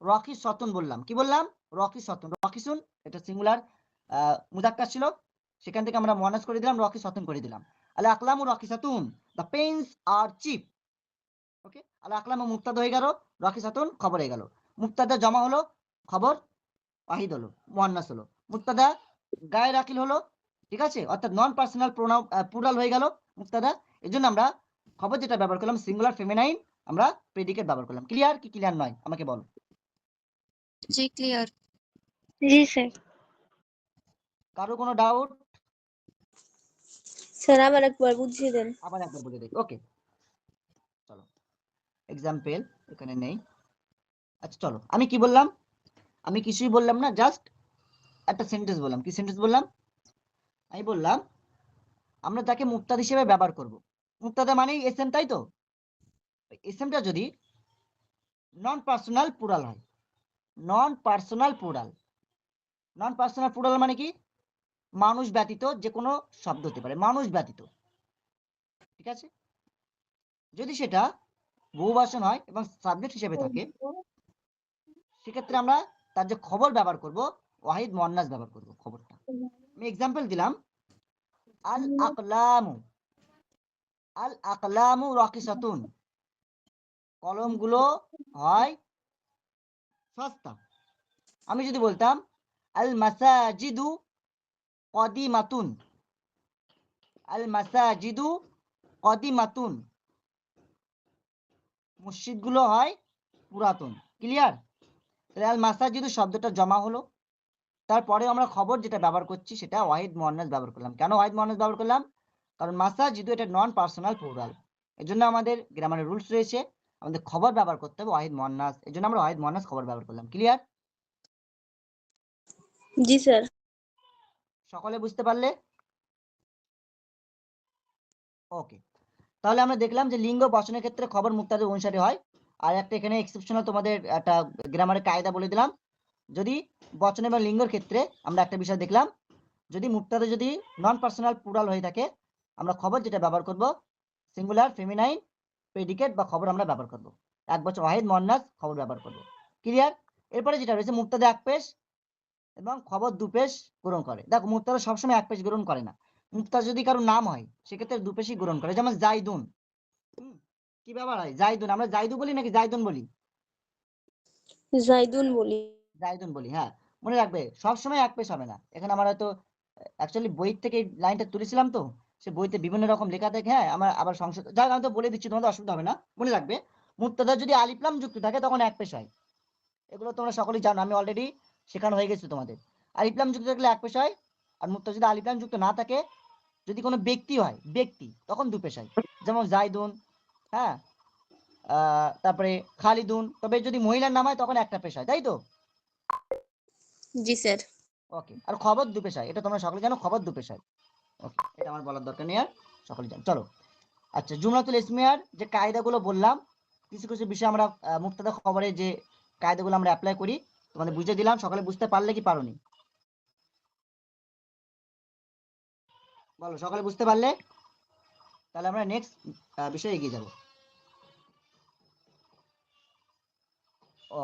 রকি সতন বললাম। কি বললাম? রকি সতন, রকিসুন এটা সিঙ্গুলার মুজাক্কার ছিল, সেখান থেকে আমরা মুয়ান্নাস করে দিলাম, রকি সতন করে দিলাম। আল আকলামু রাকিসাতুন, দ্য পেন্স আর চিপ। ওকে, আল আকলামু মুক্তাদা হয়ে গেল, রাকিসাতুন খবর হয়ে গেল। মুক্তাদা জমা হলো, খবর ওয়াহিদ হলো, মুয়ান্নাস হলো। মুক্তাদা গায়ে রাকিল হলো, ঠিক আছে, অর্থাৎ নন পার্সোনাল প্রোনাউন প্লুরাল হয়ে গেল মুক্তাদা। এজন্য আমরা খবর যেটা ব্যবহার করলাম সিঙ্গুলার ফেমিনাইন, আমরা প্রেডিকেট ব্যবহার করলাম। ক্লিয়ার কি ক্লিয়ার নয় আমাকে বলো। জি ক্লিয়ার। জি স্যার। কারো কোনো ডাউট? স্যার আবার একবার বুঝিয়ে দেন। আবার একবার বলে দেখি। ওকে চলো, এক্সাম্পল এখানে নেই। আচ্ছা চলো, আমি কি বললাম? আমি কিছুই বললাম না, জাস্ট একটা সেন্টেন্স বললাম। কি সেন্টেন্স বললাম? আমি বললাম আমরা তাকে মুক্তাদ হিসেবে ব্যবহার করব। মুক্তাদা মানেই এসএম, তাই তো। এসএমটা যদি নন পার্সোনাল প্লুরাল হয়। নন পার্সোনাল প্লুরাল, নন পার্সোনাল প্লুরাল মানে কি, মানুষ ব্যতীত যে কোনো শব্দ হতে পারে, মানুষ ব্যতীত, ঠিক আছে। যদি সেটা বহুবচন হয় এবং সাবজেক্ট হিসেবে থাকে, সেক্ষেত্রে আমরা তার যে খবর ব্যবহার করব ওয়াহিদ মুয়ান্নাস ব্যবহার করব। খবরটা আমি এক্সাম্পল দিলাম, আল আকলামু, আল আকলামু রাকিসাতুন, কলমগুলো হয় সস্তা। আমি যদি বলতাম আল মাসাজিদু কদিমাতুন, আল মাসাজিদু কদিমাতুন, মসজিদগুলো হয় পুরাতন। ক্লিয়ার? তাহলে আল মাসাজিদু শব্দটা জমা হলো, তারপরে আমরা খবর যেটা ব্যবহার করছি সেটা ওয়াহিদ মুয়ান্নাস ব্যবহার করলাম। কেন ওয়াহিদ মুয়ান্নাস ব্যবহার করলাম? কারণ মাসাজিদু এটা নন পার্সোনাল প্লুরাল, এজন্য আমাদের গ্রামারের রুলস রয়েছে, আমাদের খবর ব্যবহার করতে হবে ওয়াহিদ মুয়ান্নাস, এজন্য আমরা ওয়াহিদ মুয়ান্নাস খবর ব্যবহার করলাম। ক্লিয়ার? জি স্যার। সকলে বুঝতে পারলে? ওকে, তাহলে আমরা দেখলাম যে লিঙ্গ বচনের ক্ষেত্রে খবর মুক্তাদের অনুসারে হয়। আর একটা এখানে এক্সেপশনাল তোমাদের একটা গ্রামারের কায়দা বলে দিলাম, যদি বচন এবং লিঙ্গের ক্ষেত্রে আমরা একটা বিষয় দেখলাম, যদি মুক্তাদা যদি নন পার্সোনাল প্লুরাল হয়ে থাকে, আমরা খবর যেটা ব্যবহার করব সিঙ্গুলার ফেমিনাইন প্রেডিকেট বা খবর আমরা ব্যবহার করব, এক বছর ওয়াহিদ মুয়ান্নাস খবর ব্যবহার করব। ক্লিয়ার? এরপরে যেটা রয়েছে মুক্তাদা এক পেশ এবং খবর দু পেশ গ্রহণ করে। দেখো মুক্তাদা সবসময় এক পেশ গ্রহণ করে না, মুক্তাদা যদি কারো নাম হয় সেক্ষেত্রে দু পেশই গ্রহণ করে, যেমন জাইদুন। কি ব্যাপার হয়, জাইদুন আমরা জাইদু বলি নাকি জাইদুন বলি? জাইদুন বলি। জাইদুন বলি, হ্যাঁ। মনে রাখবে সবসময় এক পেশ হবে না। এখানে আমরা হয়তো অ্যাকচুয়ালি বই থেকে এই লাইনটা তুলেছিলাম, তো সে বইতে বিভিন্ন রকম লেখা থাকে, হ্যাঁ আমার আবার সংশোধন, যাই আমি তো বলে দিচ্ছি, তোমাদের অসুবিধা হবে না। মনে রাখবে মুক্তাদা যদি আলিফলাম যুক্ত থাকে তখন এক পেশ হয়, এগুলো তোমরা সকলেই জানো, আমি অলরেডি শেখানো হয়ে গেছে তোমাদের। আলিফলাম যুক্ত থাকলে এক পেশ হয়, আর মুক্তাদা যদি আলিফলাম যুক্ত না থাকে, যদি কোনো ব্যক্তি হয় ব্যক্তি, তখন দু পেশ হয়, যেমন জাইদুন, হ্যাঁ, তারপরে খালিদুন। তবে যদি মহিলার নাম হয় তখন একটা পেশ হয়, তাই তো? জি স্যার। ওকে, আর খবর দু পেশ হয়, এটা তোমরা সকলে জানো, খবর দু পেশ হয়। ওকে, এটা আমার বলার দরকার নেই, আর সকলে জানো। চলো, আচ্ছা, জুমলাতুল ইসমিয়ার যে কায়দাগুলো বললাম, কিছু কিছু বিষয় আমরা মুক্তাদা খবরে যে কায়দাগুলো আমরা অ্যাপ্লাই করি, তোমাদের বুঝে দিলাম। সকলে বুঝতে পারলে কি পারোনি? বলো, সকলে বুঝতে পারলে? তাহলে আমরা নেক্সট বিষয়ে এগিয়ে যাব।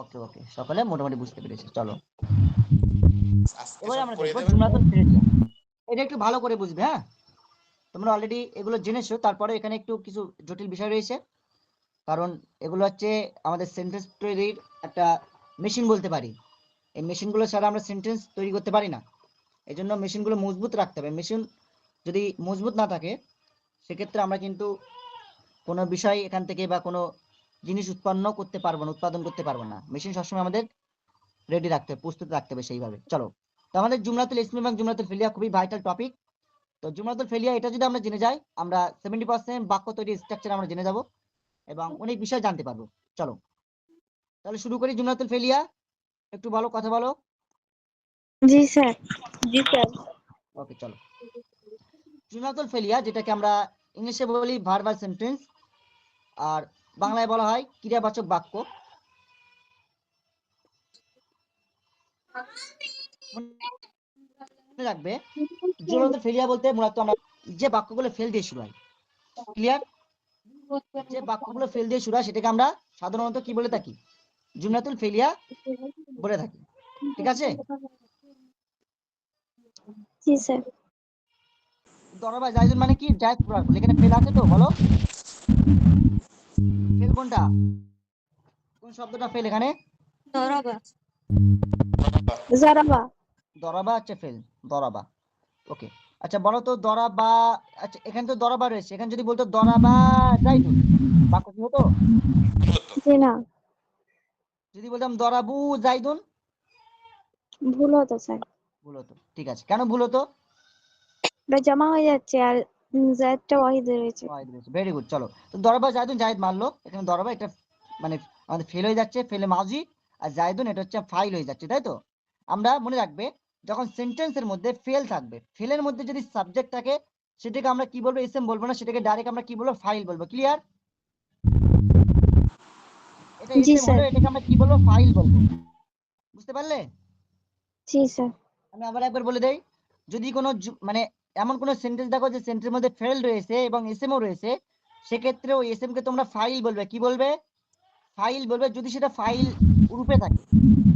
ওকে ওকে, সকলে মোটামুটি বুঝতে পেরেছে। চলো, আজকে এবারে সব আমরা করে দেখবো দেবেন তো? জুমলাতুল ফিরিয়া। এটা একটু ভালো করে বুঝবে, হ্যাঁ, তোমরা অলরেডি এগুলো জেনেছো, তারপরে এখানে একটু কিছু জটিল বিষয় রয়েছে, কারণ এগুলো হচ্ছে আমাদের সেন্টেন্স তৈরির একটা মেশিন বলতে পারি। এই মেশিনগুলো ছাড়া আমরা সেন্টেন্স তৈরি করতে পারি না, এই জন্য মেশিনগুলো মজবুত রাখতে হবে। মেশিন যদি মজবুত না থাকে, সেক্ষেত্রে আমরা কিন্তু কোনো বিষয় এখান থেকে বা কোনো জিনিস উৎপন্ন করতে পারবো না, উৎপাদন করতে পারবো না। মেশিন সবসময় আমাদের রেডি রাখতে হবে, প্রস্তুত রাখতে হবে সেইভাবে। চলো, তো আমাদের জুমলাতুল ইসমি এবং জুমলাতুল ফিলিয়া খুবই ভাইটাল টপিক। তো জুমলাতুল ফিলিয়া এটা যদি আমরা জেনে যাই, আমরা 70% বাক্য তৈরি স্ট্রাকচার আমরা জেনে যাব এবং অনেক বিষয় জানতে পারবো। চলো, তাহলে শুরু করি জুমলাতুল ফিলিয়া। একটু বলো, কথা বলো। জি স্যার। জি স্যার। ওকে, চলো। জুমলাতুল ফিলিয়া যেটাকে আমরা ইংলিশে বলি ভার্বাল সেন্টেন্স, আর বাংলায় বলা হয় ক্রিয়াবাচক বাক্য। মনে রাখবে জুমলাতুল ফিলিয়া বলতে মূলত আমরা যে বাক্যগুলো ফেল দিয়ে শুরু হয়। ক্লিয়ার? যে বাক্যগুলো ফেল দিয়ে শুরু হয় সেটাকে আমরা সাধারণত কি বলে থাকি? জুমলাতুল ফিলিয়া বলে থাকি। ঠিক আছে? জি স্যার। দরবা জায়দুন মানে কি? জায়েদ পুরার ফল। এখানে ফেল আছে তো, বলো ফেল কোনটা? কোন শব্দটা ফেল এখানে? দরাবা। জারাবা। দরাবা হচ্ছে ফেল, দরাবা। ওকে, আচ্ছা বলো তো দরাবা, আচ্ছা এখানে তো দরাবা রয়েছে, এখানে যদি বলতো দরাবা জাইদুন, বাক্য কি হতো? জি না, যদি বলতাম দরাবু জাইদুন, ভুল হতো স্যার। ভুল হতো। ঠিক আছে, কেন ভুল হতো? এটা জমা হয়ে যাচ্ছে আর জায়দটা ওয়াহিদ রয়েছে। Very good. চলো, তো দরবা জায়দুন, জায়েদ মানলো। এখানে দরবা এটা মানে আমাদের ফেল হয়ে যাচ্ছে, ফেলে মাজি, আর জায়দুন এটা হচ্ছে ফাইল হয়ে যাচ্ছে, তাই তো? আমরা মনে রাখবে যখন সেন্টেন্সের মধ্যে ফেল থাকবে, ফেলের মধ্যে যদি সাবজেক্ট থাকে, সেটাকে আমরা কি বলবো? এসএম বলবো না, সেটাকে ডাইরেক্ট আমরা কি বলবো? ফাইল বলবো। ক্লিয়ার? এটা জি এসএম হলো, স্যার। এটাকে আমরা কি বলবো? ফাইল বলবো। বুঝতে পারলে? জি স্যার। আমি আবার একবার বলে দেই, যদি কোনো মানে এমন কোনো সেন্টেন্স দেখো যে সেন্টেন্সের মধ্যে ফেল রয়েছে এবং এসএমও রয়েছে, সেক্ষেত্রে ওই এসএম কে তোমরা ফাইল বলবে। কি বলবে? ফাইল বলবে, যদি সেটা ফাইল রূপে থাকে।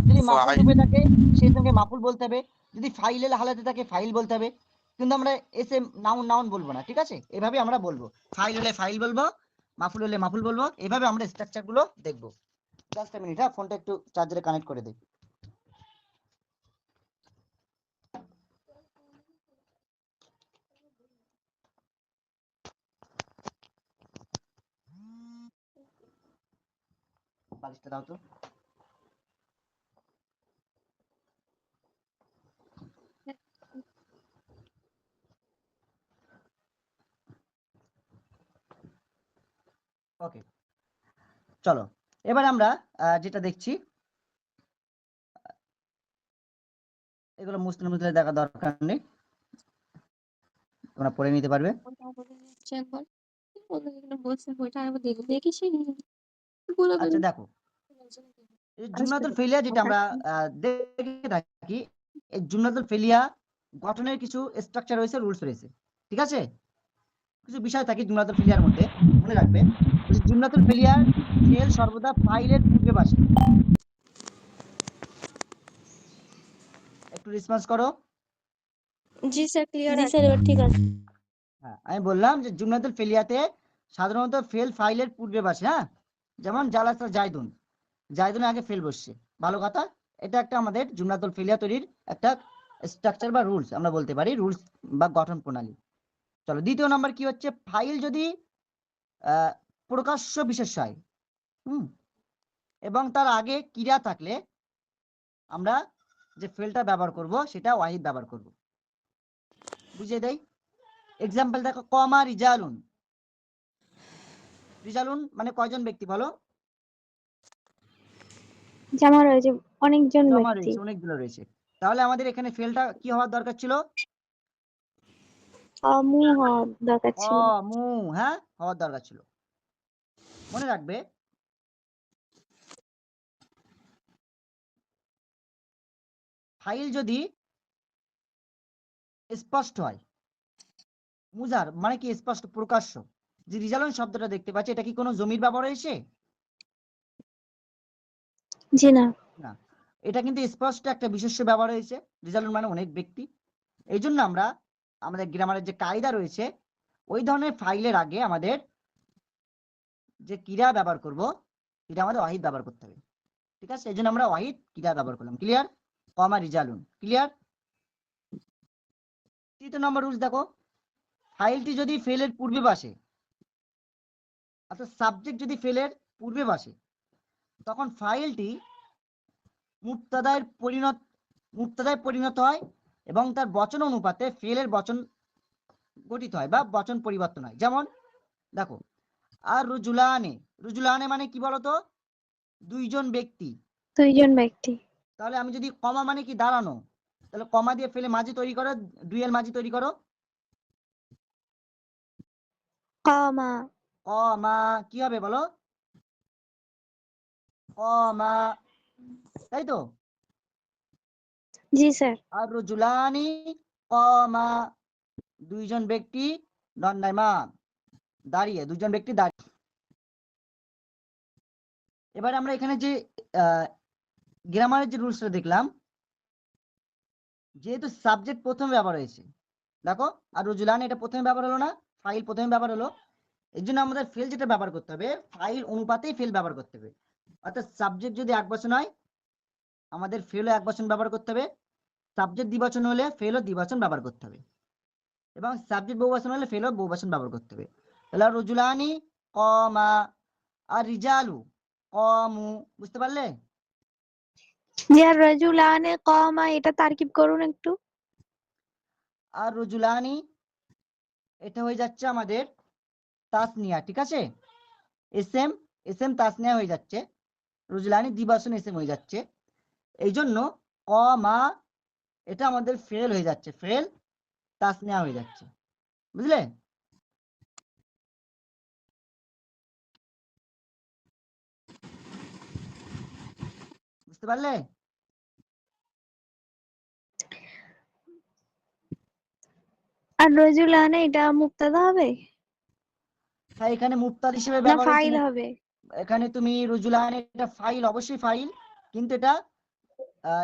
যদি মাফুল রূপে থাকে সেই সঙ্গে মাফুল বলতে হবে, যদি ফাইলের হালাতে থাকে ফাইল বলতে হবে, কিন্তু আমরা এসএম নাউন নাউন বলবো না, ঠিক আছে? এভাবে আমরা বলবো, ফাইল হলে ফাইল বলবো, মাফুল হলে মাফুল বলবো, এভাবে আমরা স্ট্রাকচার গুলো দেখবো। জাস্ট মিনিট, হ্যাঁ, ফোনটা একটু চার্জারে কানেক্ট করে দিই। বালিশটা দাও তো। ওকে, চলো এবার আমরা যেটা দেখছি, এগুলো মুসলিম মুসলিম দেখা দরকার নেই, তোমরা পড়ে নিতে পারবে। আচ্ছা দেখো, এই জুমলাতুল ফেলিয়া যেটা আমরা দেখে থাকি, এই জুমলাতুল ফেলিয়া গঠনের কিছু স্ট্রাকচার রয়েছে, রুলস রয়েছে, ঠিক আছে? কিছু বিষয় থাকে জুমলাতুল ফেলিয়ার মধ্যে, মনে রাখবে। জুমলাতুল ফেলিয়ার ফেল সর্বদা ফাইলের পূর্বে বসে। একটু রেসপন্স করো। জি স্যার, ক্লিয়ার জি স্যার, এবার ঠিক আছে। হ্যাঁ, আমি বললাম যে জুমলাতুল ফেলিয়াতে সাধারণত ফেল ফাইলের পূর্বে বসে। হ্যাঁ, যেমন জালাসা জায়দুন, জায়দুনের আগে ফেল বসছে, ভালো কথা। এটা একটা আমাদের জুমলাতুল ফেলিয়া তৈরির একটা স্ট্রাকচার বা রুলস আমরা বলতে পারি, রুলস বা গঠন প্রণালী। চলো, দ্বিতীয় নাম্বার কি হচ্ছে? ফাইল যদি প্রকাশ্য বিশেষ্য হয়, এবং তার আগে ক্রিয়া থাকলে আমরা যে ফেলটা ব্যবহার করব সেটা ওয়াহিদ ব্যবহার করব। বুঝিয়ে দেই, এক্সাম্পল দেখো, কমা রিজালুন। রিজালুন মানে কয়জন ব্যক্তি বলো? জামা রয়েছে, অনেকজন জমা ব্যক্তি। রয়েছে, অনেকগুলো রয়েছে। তাহলে আমাদের এখানে ফেলটা কি হওয়ার দরকার ছিল? অমু হওয়ার দরকার ছিল। মু, হ্যাঁ, হওয়ার দরকার ছিল। মনে রাখবে, ফাইল যদি স্পষ্ট হয়, মুজার মানে কি? স্পষ্ট, প্রকাশ্য। যে রিজালুন শব্দটা দেখতে পাচ্ছি, এটা কি কোনো জমির ব্যবহার হয়েছে? জি না। না, এটা কিন্তু স্পষ্ট একটা বিশেষ্য ব্যবহার হয়েছে। রিজালুন মানে অনেক ব্যক্তি। এই জন্য আমরা আমাদের গ্রামারের যে কায়দা রয়েছে, ওই ধরনের ফাইলের আগে আমাদের যে ক্রিয়া ব্যবহার করব, এটা আমাদের ওয়াহিদ ব্যবহার করতে হবে, ঠিক আছে? এই জন্য আমরা ওয়াহিদ ক্রিয়া ব্যবহার করলাম। ক্লিয়ার? কমা রিজালুন, ক্লিয়ার? তৃতীয় নম্বর রুলস দেখো, ফাইলটি যদি ফেলের পূর্বে বসে, অর্থাৎ সাবজেক্ট যদি ফেলের পূর্বে বসে, তখন ফাইলটি মুবতাদায় পরিণত হয় এবং তার বচন অনুপাতে ফেলের বচন গঠিত হয় বা বচন পরিবর্তন হয়। যেমন দেখো, আর রুজুলানে, রুজুলানে মানে কি বলতো? দুইজন ব্যক্তি। দুইজন ব্যক্তি। তাহলে আমি যদি কমা মানে কি? দাঁড়ানো, তাহলে কমা দিয়ে ফেলে মাঝি তৈরি করো, দুইয়ের মাঝি তৈরি করো। কমা। কমা কি হবে বলো? কমা, তাই তো? জি স্যার। আর রুজুলানি কমা, দুইজন ব্যক্তি দণ্ডায়মান, দাঁড়িয়ে, দুইজন ব্যক্তি দাঁড়িয়ে। এবার আমরা এখানে যে গ্রামারের যে রুলসটা দেখলাম, যেহেতু সাবজেক্ট প্রথমে ব্যবহার হয়েছে, দেখো, আর রুজুলানি এটা প্রথমে ব্যবহার হলো না, ফাইল প্রথমে ব্যবহার হলো। এই জন্য আমাদের ফেল যেটা ব্যবহার করতে হবে, ফাইল অনুপাতেই ফেল ব্যবহার করতে হবে। অর্থাৎ সাবজেক্ট যদি এক বচন হয়, আমাদের ফেলও এক বচন ব্যবহার করতে হবে। সাবজেক্ট দ্বিবচন হলে ফেলও দ্বিবচন ব্যবহার করতে হবে, এবং সাবজেক্ট বহুবচন হলে ফেলও বহুবচন ব্যবহার করতে হবে। তাহলে রুজুলানি কমা, আর রিজালু কমু। বুঝতে পারলে? জি, আর রাজুলানে কমা, এটা তারকিব করুন একটু। আর রুজুলানি এটা হয়ে যাচ্ছে আমাদের তাসনিয়া, ঠিক আছে? এসএম, এসএম তাসনিয়া হয়ে যাচ্ছে, রুজুলানি দ্বিবচন এসএম হয়ে যাচ্ছে। এই জন্য কমা এটা আমাদের ফেল হয়ে যাচ্ছে, ফেল তাসনিয়া হয়ে যাচ্ছে। বুঝলে? বুঝতে পারলে? আর রজুলানে এটা মুক্তাদা হবে হ্যাঁ, এখানে মুবতাদা হিসেবে না ব্যবহার হয়েছে। ফাইল হবে? এখানে তুমি রুজুলান, এটা ফাইল, অবশ্যই ফাইল, কিন্তু এটা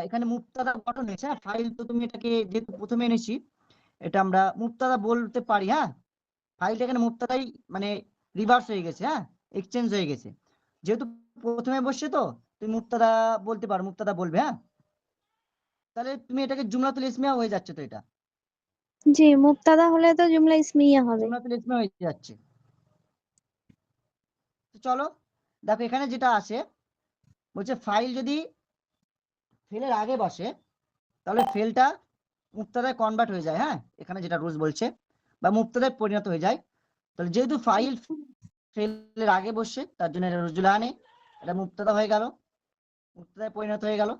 এখানে মুবতাদা গঠন হয়েছে। হ্যাঁ, ফাইল তো তুমি এটাকে যেহেতু প্রথমে এনেছি, এটা আমরা মুবতাদা বলতে পারি। হ্যাঁ, ফাইলটা এখানে মুবতাদাই মানে রিভার্স হয়ে গেছে, হ্যাঁ, এক্সচেঞ্জ হয়ে গেছে। যেহেতু প্রথমে বসছে তো তুমি মুবতাদা বলতে পারো, মুবতাদা বলবে। হ্যাঁ, তাহলে তুমি এটাকে জুমলাতুল ইসমিয়া হয়ে যাচ্ছে তো, এটা জি, মুক্তাদা হলে তো জুমলা ইসমিয়া হবে। জুমলাতুল ইসমিয়া হয়ে যাচ্ছে। তো চলো দেখো এখানে যেটা আছে, বলছে ফাইল যদি ফেলের আগে বসে তাহলে ফেলটা মুক্তাদায় কনভার্ট হয়ে যায়। হ্যাঁ, এখানে যেটা রুলস বলছে, বা মুক্তাদায় পরিণত হয়ে যায়। তাহলে যেহেতু ফাইল ফেলের আগে বসছে তার জন্য এটা রুজুলানে, এটা মুক্তাদা হয়ে গেল, মুক্তাদায় পরিণত হয়ে গেল।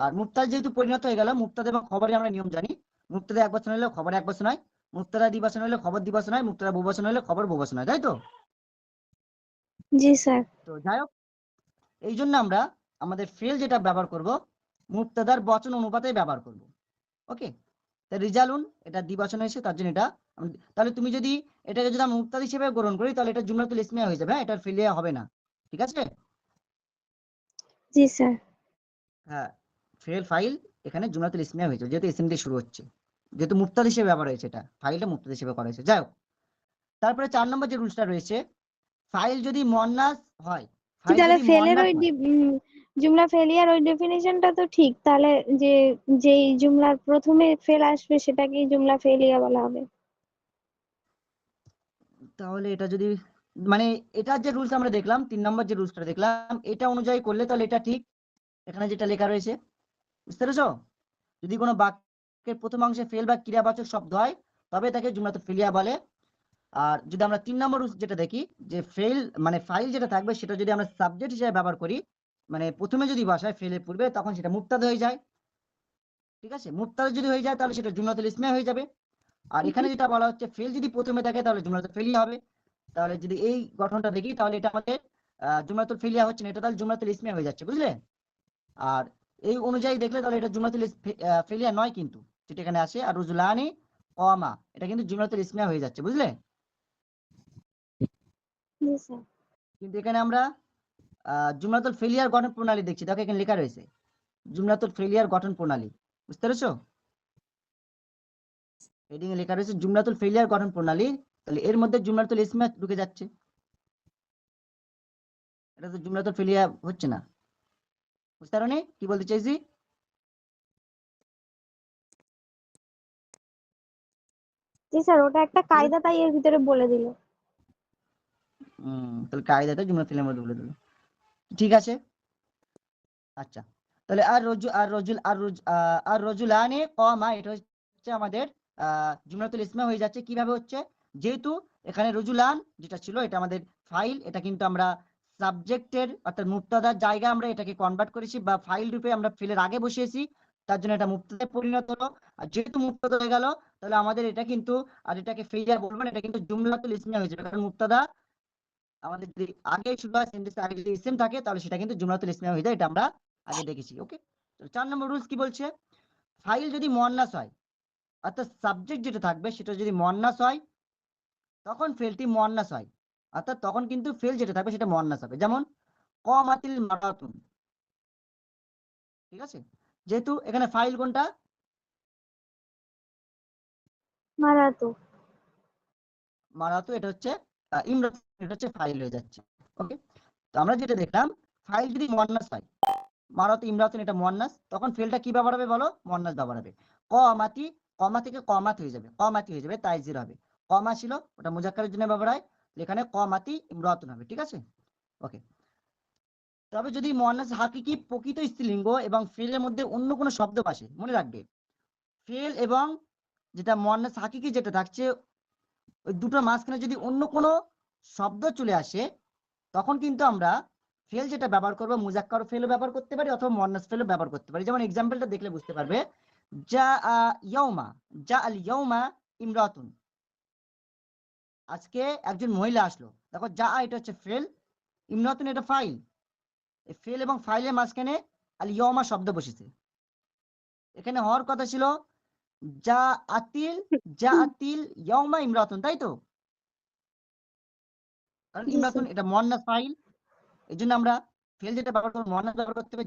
আর মুক্তাদা যেহেতু পরিণত হয়ে গেল, মুক্তাদা এবং খবরে আমরা নিয়ম জানি, মুক্তাদা এক বচন হলে খবর এক বচন হয়, মুক্তাদা দ্বিবচন হলে খবর দ্বিবচন হয়, মুক্তাদা বহুবচন হলে খবর বহুবচন হয়, তাই তো? জি স্যার। তো যাই হোক, এই জন্য আমরা আমাদের ফেল যেটা ব্যবহার করব মুক্তাদার বচন অনুপাতে ব্যবহার করব। ওকে, রিজালুন এটা দ্বিবচন হয়েছে, তার জন্য এটা তাহলে তুমি যদি এটাকে যদি আমরা মুক্তাদ হিসেবে গ্রহণ করি তাহলে এটা জুমলাতুল ইসমিয়া হয়ে যাবে। হ্যাঁ, এটার ফেলিয়া হবে না, ঠিক আছে? জি স্যার। হ্যাঁ, ফেল ফাইল এখানে জুমলাতুল ইসমিয়া হয়েছে, যেহেতু ইসম দিয়ে শুরু হচ্ছে, যেহেতু মুক্তাদ হিসেবে ব্যবহার হয়েছে, এটা ফাইলটা মুক্তাদ হিসেবে করা হয়েছে। যাই হোক, তারপরে 4 নম্বর যে রুলসটা রয়েছে, ফাইল যদি মুয়ান্নাস হয়, ফাইল তাহলে যদি ফেলের মুয়ান্নাস ওই হয়, জুমলা ফেলিয়ার ওই ডেফিনিশনটা তো ঠিক, তাহলে যে যেই জুমলার প্রথমে ফেল আসবে সেটাকেই জুমলা ফেলিয়া বলা হবে। তাহলে এটা যদি মানে এটার যে রুলস আমরা দেখলাম, 3 নম্বর যে রুলসটা দেখলাম, এটা অনুযায়ী করলে তাহলে এটা ঠিক। এখানে যেটা লেখা রয়েছে, বুঝতে পেরেছো? যদি কোনো বাক্যের প্রথম অংশে ফেল বা ক্রিয়াবাচক শব্দ হয় তবে তাকে জুমলাতুল ফেলিয়া বলে। আর যদি আমরা 3 নম্বর রুলস যেটা দেখি, যে ফেল মানে ফাইল যেটা থাকবে সেটা যদি আমরা সাবজেক্ট হিসেবে ব্যবহার করি, মানে প্রথমে যদি বসায় ফেলের পূর্বে, তখন সেটা মুবতাদা হয়ে যায়। ঠিক আছে, মুবতাদা যদি হয়ে যায় তাহলে সেটা জুমলাতুল ইসমিয়া হয়ে যাবে। আর এখানে যেটা বলা হচ্ছে, ফেল যদি প্রথমে থাকে তাহলে জুমলাতুল ফেলিয়া হবে। তাহলে যদি এই গঠনটা দেখি তাহলে এটা আমাদের জুমলাতুল ফেলিয়া হচ্ছে না, এটা তাহলে জুমলাতুল ইসমিয়া হয়ে যাচ্ছে, বুঝলে? আর এই অনুযায়ী দেখলে তাহলে এটা জুমলাতুল ফেলিয়া নয়, কিন্তু যেটা এখানে আসে আর রুজুলানি কমা, এটা কিন্তু জুমলাতুল ইসমিয়া হয়ে যাচ্ছে, বুঝলে? জি স্যার। কিন্তু এখানে আমরা জুমলাতুল ফেলিয়ার গঠন প্রণালী দেখছি, দেখো এখানে লেখা রয়েছে জুমলাতুল ফেলিয়ার গঠন প্রণালী, বুঝতে পেরেছো? হেডিং এ লেখা রয়েছে জুমলাতুল ফেলিয়ার গঠন প্রণালী, তাহলে এর মধ্যে জুমলাতুল ইসমিয়া ঢুকে যাচ্ছে, এটা তো জুমলাতুল ফেলিয়া হচ্ছে না। বুঝতে পারোনি কি বলতে চাইছি? জি স্যার, ওটা একটা কায়দা, তাই এর ভিতরে বলে দিল। তাহলে কায়দাটা জুমলাতুল ফেলিয়ার মধ্যে বলে দিল, ঠিক আছে। আচ্ছা, তাহলে আর রজুলানে কমা, এটা হচ্ছে আমাদের জুমলাতুল ইসমিয়া হয়ে যাচ্ছে। কিভাবে হচ্ছে? যেহেতু এখানে রজুলান যেটা ছিল এটা আমাদের ফাইল, এটা কিন্তু আমরা সাবজেক্টের অর্থাৎ মুবতাদার জায়গা আমরা এটাকে কনভার্ট করেছি, বা ফাইল রূপে আমরা ফেলের আগে বসিয়েছি, তার জন্য এটা মুবতাদায় পরিণত হলো। আর যেহেতু মুবতাদা হয়ে গেল, তাহলে আমাদের এটা কিন্তু আর এটাকে ফেলিয়ার বলবো না, এটা কিন্তু জুমলাতুল ইসমিয়া হয়ে যাবে, কারণ মুবতাদা আমাদের যদি আগে শুরু হয়, সেন্টেন্সের আগে যদি ইসম থাকে তাহলে সেটা কিন্তু জুমলাতুল ইসমিয়া হয়ে যায়, এটা আমরা আগে দেখেছি। ওকে, তো 4 নম্বর রুলস কি বলছে? ফাইল যদি মুয়ান্নাস হয়, অর্থাৎ সাবজেক্ট যেটা থাকবে সেটা যদি মুয়ান্নাস হয়, তখন ফেলটি মুয়ান্নাস হয়, অর্থাৎ তখন কিন্তু ফেল যেটা থাকবে সেটা মুয়ান্নাস হবে। যেমন কমাতিল মারাতুন, ঠিক আছে? যেহেতু এখানে ফাইল কোনটা? মারাতো। মারাতু, এটা হচ্ছে ইমরান, এটা হচ্ছে ফাইল হয়ে যাচ্ছে। ওকে, তো আমরা যেটা দেখলাম, ফাইল যদি মুয়ান্নাস হয়, মারাতু ইমরাতুন এটা মুয়ান্নাস, তখন ফেলটা কি ব্যবহার হবে বলো? মুয়ান্নাস ব্যবহার হবে। কমাতি, কমা থেকে কমাত হয়ে যাবে, কমাতি হয়ে যাবে, তাইজির হবে। কমা ছিল ওটা মুজাক্কারের জন্য ব্যবহার হয়, এখানে কমাতি ইমরাতুন হবে, ঠিক আছে? ওকে, তবে যদি মুয়ান্নাস হাকিকি প্রকৃত স্ত্রীলিঙ্গ এবং ফেলের মধ্যে অন্য কোনো শব্দ আসে, মনে রাখবে ফেল এবং যেটা মুয়ান্নাস হাকিকি যেটা থাকছে, ওই দুটোর মাঝখানে যদি অন্য কোনো শব্দ চলে আসে, তখন কিন্তু আমরা ফেল যেটা ব্যবহার করবো, মুজাক্কার ফেলও ব্যবহার করতে পারি অথবা মুয়ান্নাস ফেলও ব্যবহার করতে পারি। যেমন এক্সাম্পলটা দেখলে বুঝতে পারবে, যা ইয়াউমা, যা আল ইয়াউমা ইমরাতুন, আজকে একজন মহিলা আসলো। দেখো যা এটা হচ্ছে ফেল, ইমরাতুন এটা ফাইল। ফেল এবং ফাইলের মাঝখানে আল ইয়মা শব্দ বসেছে। এখানে হওয়ার কথা ছিল যা আতিল ইয়মা ইমরাতুন, তাই তো? কারণ জি ইমরাতুন স্যার। এটা মুয়ান্নাস ফাইল, এই জন্য আমরা ফেল যেটা ব্যবহার করবো মুয়ান্নাস ব্যবহার করতে হবে।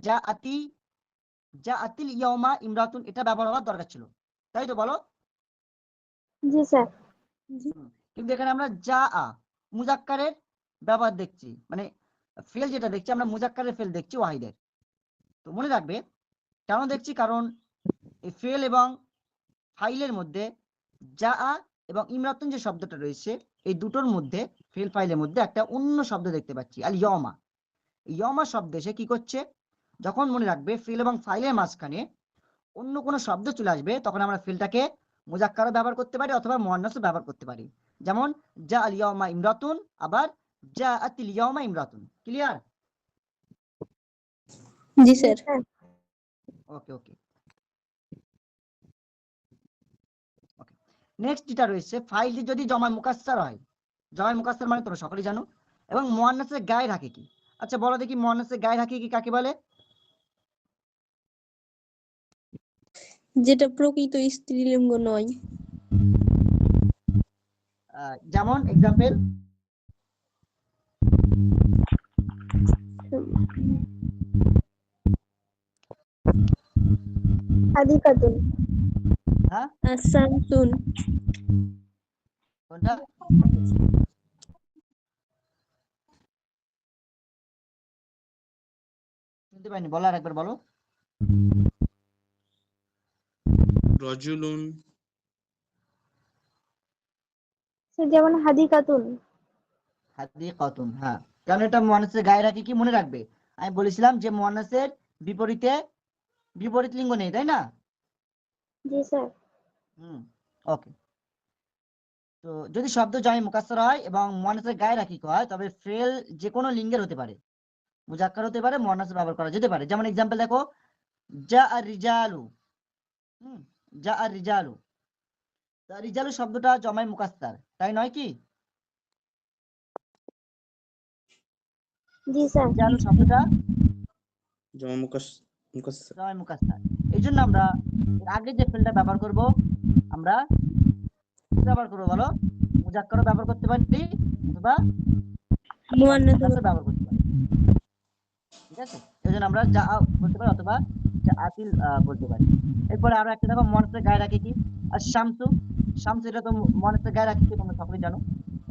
যা আতিল ইয়মা ইমরাতুন এটা ব্যবহার হওয়ার দরকার ছিল, তাই তো বলো? জি স্যার। কিন্তু এখানে আমরা যা মুজাক্কারের ব্যবহার দেখছি, মানে ফেল যেটা দেখছি আমরা মুজাক্কারের ফেল দেখছি ওয়াহিদের। তো মনে রাখবে কেন দেখছি, কারণ এই ফেল এবং ফাইলের মধ্যে যা এবং ইমরাতুন যে শব্দটা রয়েছে এই দুটোর মধ্যে ফেল ফাইলের মধ্যে একটা অন্য শব্দ দেখতে পাচ্ছি আল ইয়মা। ইয়মা শব্দ এসে কি করছে, যখন মনে রাখবে ফেল এবং ফাইলের মাঝখানে অন্য কোনো শব্দ চলে আসবে তখন আমরা ফেলটাকে মুজাক্কারও ব্যবহার করতে পারি অথবা মুয়ান্নাসও ব্যবহার করতে পারি। যেমন যা আল ইয়মা ইমরাতুন, আবার যা আতিল ইয়মা ইমরাতুন। ক্লিয়ার? জি জি স্যার। স্যার। ওকে ওকে ওকে। নেক্সট যেটা রয়েছে, ফাইলটি যদি জমায় মুকাসসার হয়, জমায় মুকাসসার মানে তোমরা সকলেই জানো, এবং মুয়ান্নাসের গায়ের হাকিকি। আচ্ছা বলো দেখি মুয়ান্নাসের গায়ের হাকিকি কাকে বলে? যেটা প্রকৃত স্ত্রীলিঙ্গ নয়। যেমন এক্সাম্পল, হাদিকাতুন। হ্যাঁ আসামসুন। কোনটা? শুনতে পাইনি, বলো আর একবার বলো। রজুলুন। স্যার যেমন হাদিকাতুন। হাদিকাতুন, হ্যাঁ, কারণ এটা মুয়ান্নাসের গায়ের হাকিকি। মনে রাখবে আমি বলেছিলাম যে মুয়ান্নাসের বিপরীতে বিপরীত লিঙ্গ নেই, তাই না? জি স্যার। ওকে। তো যদি শব্দ জমি মুকাসসার হয় এবং মুয়ান্নাসের গায়ের হাকিকি হয় তবে ফেল যে কোনো লিঙ্গের হতে পারে, মুজাক্কার হতে পারে, মুয়ান্নাস ব্যবহার করা যেতে পারে। যেমন এক্সাম্পল দেখো, যা আর রিজালু, যা আর রিজালু। তা রিজালু শব্দটা জমায় মুকাসসার, তাই নয় কি? জি স্যার। রিজালু শব্দটা জমা মুকাসসার। জমায় মুকাসসার। এই জন্য আমরা এর আগে যে ফেলটা ব্যবহার করব আমরা কি ব্যবহার করবো বলো? মুজাক্কারও ব্যবহার করতে পারি অথবা মুয়ান্নাস মুয়ান্নাসও ব্যবহার করতে পারি। ঠিক আছে, এই জন্য আমরা যা বলতে পারি অথবা যা আতিল বলতে পারি। এরপরে আরো একটা দেখো, মুয়ান্নাসের গায়ে রাখি কি? আর শামসু। শামসু এটা তো মুয়ান্নাসের গায়ে রাখি কি তোমরা সকলেই জানো।